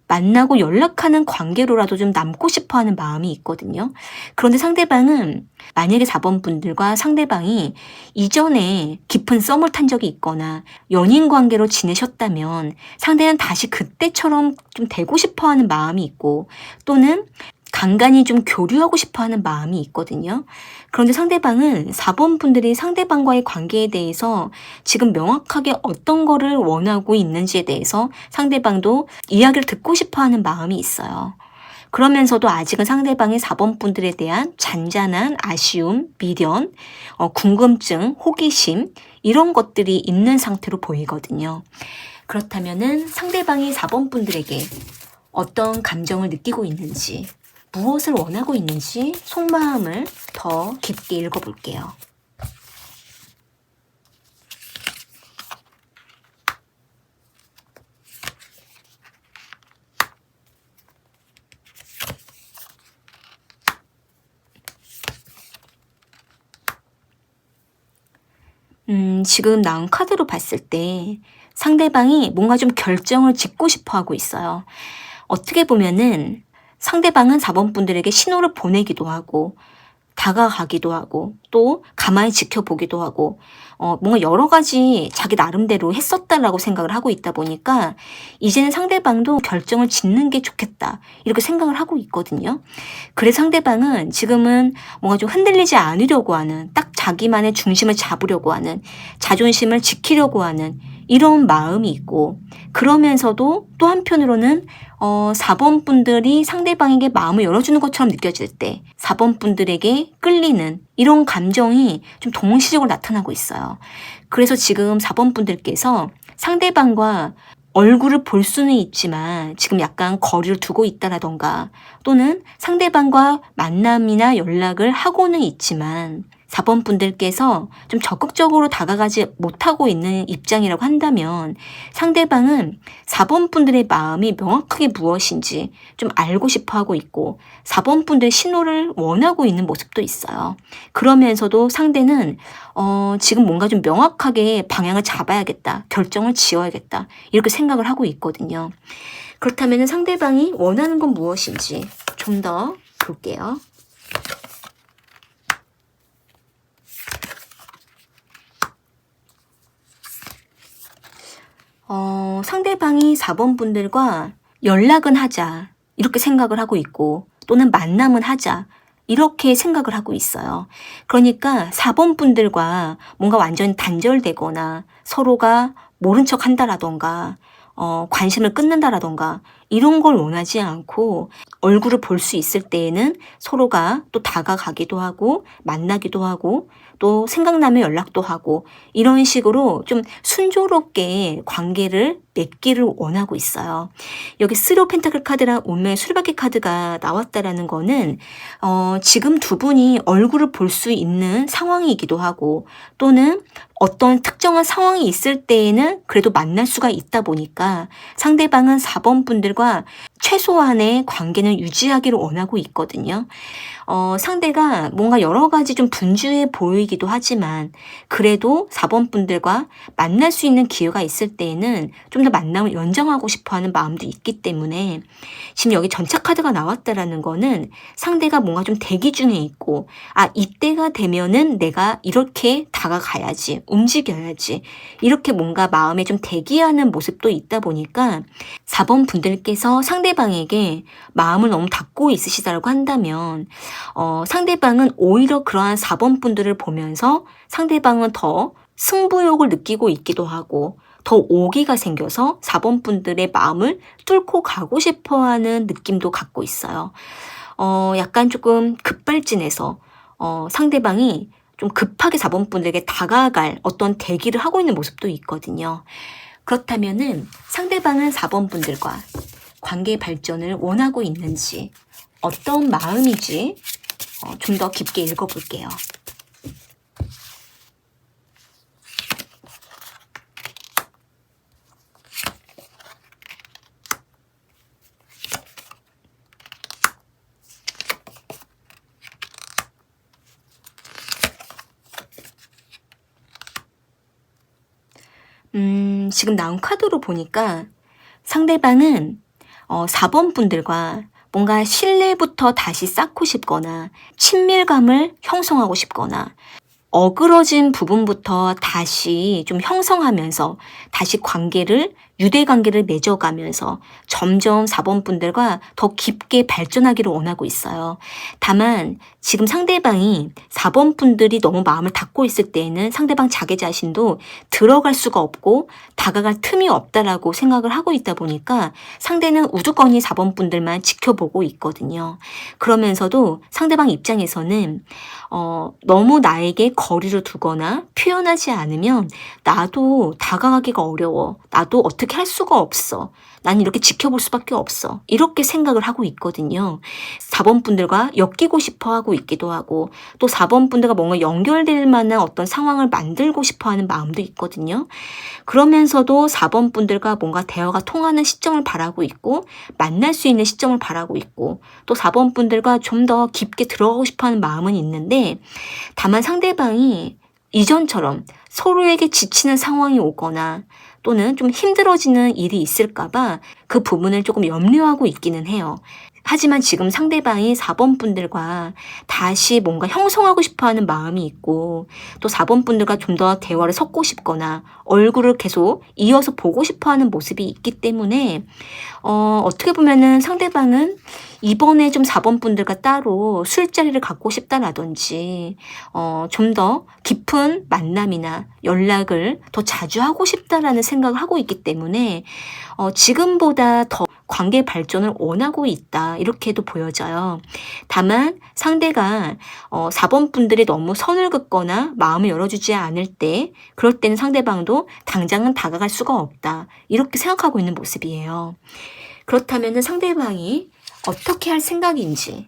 만나고 연락하는 관계로라도 좀 남고 싶어 하는 마음이 있거든요. 그런데 상대방은 만약에 4번 분들과 상대방이 이전에 깊은 썸을 탄 적이 있거나 연인 관계로 지내셨다면 상대는 다시 그때처럼 좀 되고 싶어 하는 마음이 있고 또는 간간히 좀 교류하고 싶어 하는 마음이 있거든요. 그런데 상대방은 4번 분들이 상대방과의 관계에 대해서 지금 명확하게 어떤 거를 원하고 있는지에 대해서 상대방도 이야기를 듣고 싶어 하는 마음이 있어요. 그러면서도 아직은 상대방의 4번 분들에 대한 잔잔한 아쉬움, 미련, 궁금증, 호기심 이런 것들이 있는 상태로 보이거든요. 그렇다면은 상대방이 4번 분들에게 어떤 감정을 느끼고 있는지, 무엇을 원하고 있는지 속마음을 더 깊게 읽어볼게요. 지금 나온 카드로 봤을 때 상대방이 뭔가 좀 결정을 짓고 싶어 하고 있어요. 어떻게 보면은 상대방은 4번 분들에게 신호를 보내기도 하고 다가가기도 하고 또 가만히 지켜보기도 하고 뭔가 여러 가지 자기 나름대로 했었다라고 생각을 하고 있다 보니까 이제는 상대방도 결정을 짓는 게 좋겠다 이렇게 생각을 하고 있거든요. 그래서 상대방은 지금은 뭔가 좀 흔들리지 않으려고 하는 딱 자기만의 중심을 잡으려고 하는 자존심을 지키려고 하는 이런 마음이 있고 그러면서도 또 한편으로는 4번 분들이 상대방에게 마음을 열어주는 것처럼 느껴질 때 4번 분들에게 끌리는 이런 감정이 좀 동시적으로 나타나고 있어요. 그래서 지금 4번 분들께서 상대방과 얼굴을 볼 수는 있지만 지금 약간 거리를 두고 있다라던가 또는 상대방과 만남이나 연락을 하고는 있지만 4번 분들께서 좀 적극적으로 다가가지 못하고 있는 입장이라고 한다면 상대방은 4번 분들의 마음이 명확하게 무엇인지 좀 알고 싶어 하고 있고 4번 분들의 신호를 원하고 있는 모습도 있어요. 그러면서도 상대는 지금 뭔가 좀 명확하게 방향을 잡아야겠다, 결정을 지어야겠다 이렇게 생각을 하고 있거든요. 그렇다면 상대방이 원하는 건 무엇인지 좀 더 볼게요. 상대방이 4번 분들과 연락은 하자 이렇게 생각을 하고 있고 또는 만남은 하자 이렇게 생각을 하고 있어요. 그러니까 4번 분들과 뭔가 완전히 단절되거나 서로가 모른 척 한다라던가 관심을 끊는다라던가 이런 걸 원하지 않고 얼굴을 볼 수 있을 때에는 서로가 또 다가가기도 하고 만나기도 하고 또 생각나면 연락도 하고 이런 식으로 좀 순조롭게 관계를 맺기를 원하고 있어요. 여기 쓰리 오브 펜타클 카드랑 운명의 수레바퀴 카드가 나왔다라는 거는 지금 두 분이 얼굴을 볼 수 있는 상황이기도 하고 또는 어떤 특정한 상황이 있을 때에는 그래도 만날 수가 있다 보니까 상대방은 4번 분들과 최소한의 관계는 유지하기를 원하고 있거든요. 상대가 뭔가 여러 가지 좀 분주해 보이기도 하지만 그래도 4번 분들과 만날 수 있는 기회가 있을 때에는 좀 더 만남을 연장하고 싶어 하는 마음도 있기 때문에 지금 여기 전차 카드가 나왔다라는 거는 상대가 뭔가 좀 대기 중에 있고 이때가 되면은 내가 이렇게 다가가야지 움직여야지 이렇게 뭔가 마음에 좀 대기하는 모습도 있다 보니까 4번 분들께서 상대방에게 마음을 너무 닫고 있으시다고 한다면 상대방은 오히려 그러한 4번 분들을 보면서 상대방은 더 승부욕을 느끼고 있기도 하고 더 오기가 생겨서 4번 분들의 마음을 뚫고 가고 싶어하는 느낌도 갖고 있어요. 약간 조금 급발진해서 상대방이 좀 급하게 4번 분들에게 다가갈 어떤 대기를 하고 있는 모습도 있거든요. 그렇다면은 상대방은 4번 분들과 관계 발전을 원하고 있는지 어떤 마음이지 좀 더 깊게 읽어볼게요. 지금 나온 카드로 보니까 상대방은 4번 분들과 뭔가 신뢰부터 다시 쌓고 싶거나 친밀감을 형성하고 싶거나 어그러진 부분부터 다시 좀 형성하면서 다시 유대관계를 맺어가면서 점점 4번 분들과 더 깊게 발전하기를 원하고 있어요. 다만 지금 상대방이 4번 분들이 너무 마음을 닫고 있을 때에는 상대방 자기 자신도 들어갈 수가 없고 다가갈 틈이 없다라고 생각을 하고 있다 보니까 상대는 우두커니 4번 분들만 지켜보고 있거든요. 그러면서도 상대방 입장에서는 너무 나에게 거리를 두거나 표현하지 않으면 나도 다가가기가 어려워. 나도 어떻게 할 수가 없어. 난 이렇게 지켜볼 수밖에 없어. 이렇게 생각을 하고 있거든요. 4번 분들과 엮이고 싶어 하고 있기도 하고 또 4번 분들과 뭔가 연결될 만한 어떤 상황을 만들고 싶어 하는 마음도 있거든요. 그러면서도 4번 분들과 뭔가 대화가 통하는 시점을 바라고 있고 만날 수 있는 시점을 바라고 있고 또 4번 분들과 좀 더 깊게 들어가고 싶어 하는 마음은 있는데 다만 상대방이 이전처럼 서로에게 지치는 상황이 오거나 또는 좀 힘들어지는 일이 있을까봐 그 부분을 조금 염려하고 있기는 해요. 하지만 지금 상대방이 4번 분들과 다시 뭔가 형성하고 싶어 하는 마음이 있고 또 4번 분들과 좀 더 대화를 섞고 싶거나 얼굴을 계속 이어서 보고 싶어 하는 모습이 있기 때문에 어떻게 보면은 상대방은 이번에 좀 4번 분들과 따로 술자리를 갖고 싶다라든지 좀 더 깊은 만남이나 연락을 더 자주 하고 싶다라는 생각을 하고 있기 때문에 지금보다 더 관계 발전을 원하고 있다 이렇게도 보여져요. 다만 상대가 4번 분들이 너무 선을 긋거나 마음을 열어주지 않을 때 그럴 때는 상대방도 당장은 다가갈 수가 없다 이렇게 생각하고 있는 모습이에요. 그렇다면 상대방이 어떻게 할 생각인지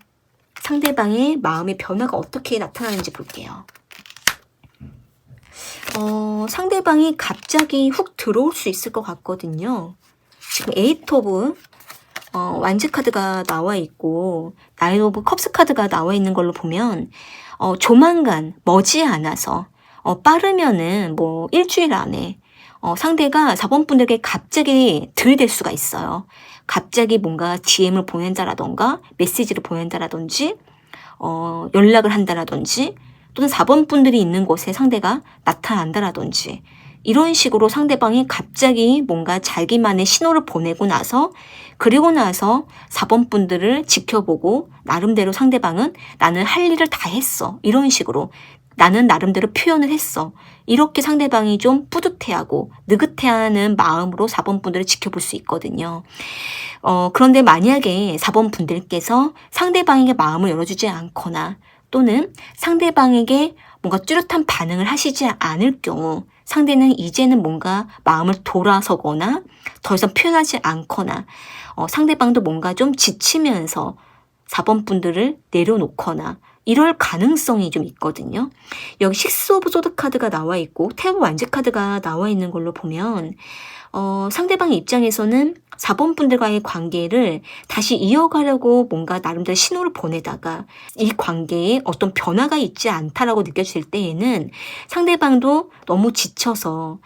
상대방의 마음의 변화가 어떻게 나타나는지 볼게요. 상대방이 갑자기 훅 들어올 수 있을 것 같거든요. 지금 에이트 오브 완즈 카드가 나와 있고 나인 오브 컵스 카드가 나와 있는 걸로 보면 조만간 머지않아서 빠르면은 뭐 일주일 안에 상대가 4번 분들에게 갑자기 들이댈 수가 있어요. 갑자기 뭔가 DM을 보낸다라던가 메시지를 보낸다라든지 연락을 한다라든지 또는 4번 분들이 있는 곳에 상대가 나타난다라든지 이런 식으로 상대방이 갑자기 뭔가 자기만의 신호를 보내고 나서 그리고 나서 4번 분들을 지켜보고 나름대로 상대방은 나는 할 일을 다 했어. 이런 식으로 나는 나름대로 표현을 했어. 이렇게 상대방이 좀 뿌듯해하고 느긋해하는 마음으로 4번 분들을 지켜볼 수 있거든요. 그런데 만약에 4번 분들께서 상대방에게 마음을 열어주지 않거나 또는 상대방에게 뭔가 뚜렷한 반응을 하시지 않을 경우 상대는 이제는 뭔가 마음을 돌아서거나 더 이상 표현하지 않거나 상대방도 뭔가 좀 지치면서 4번 분들을 내려놓거나 이럴 가능성이 좀 있거든요. 여기 식스 오브 소드 카드가 나와 있고 태브 완즈 카드가 나와 있는 걸로 보면 상대방의 입장에서는 4번 분들과의 관계를 다시 이어가려고 뭔가 나름대로 신호를 보내다가 이 관계에 어떤 변화가 있지 않다라고 느껴질 때에는 상대방도 너무 지쳐서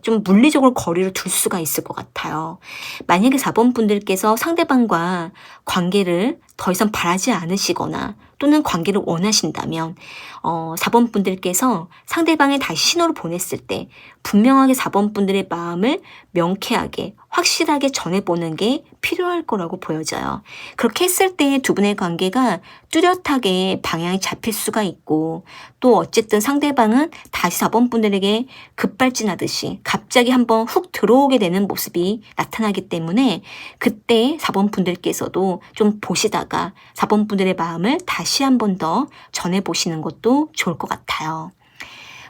좀 물리적으로 거리를 둘 수가 있을 것 같아요. 만약에 4번 분들께서 상대방과 관계를 더 이상 바라지 않으시거나 또는 관계를 원하신다면 4번 분들께서 상대방에 다시 신호를 보냈을 때 분명하게 4번 분들의 마음을 명쾌하게 확실하게 전해보는 게 필요할 거라고 보여져요. 그렇게 했을 때 두 분의 관계가 뚜렷하게 방향이 잡힐 수가 있고 또 어쨌든 상대방은 다시 4번 분들에게 급발진하듯이 갑자기 한번 훅 들어오게 되는 모습이 나타나기 때문에 그때 4번 분들께서도 좀 보시다가 4번 분들의 마음을 다시 한 번 더 전해보시는 것도 좋을 것 같아요.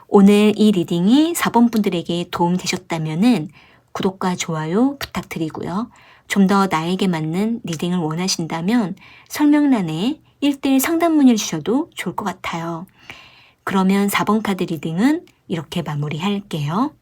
오늘 이 리딩이 4번 분들에게 도움되셨다면 구독과 좋아요 부탁드리고요. 좀 더 나에게 맞는 리딩을 원하신다면 설명란에 1:1 상담 문의를 주셔도 좋을 것 같아요. 그러면 4번 카드 리딩은 이렇게 마무리할게요.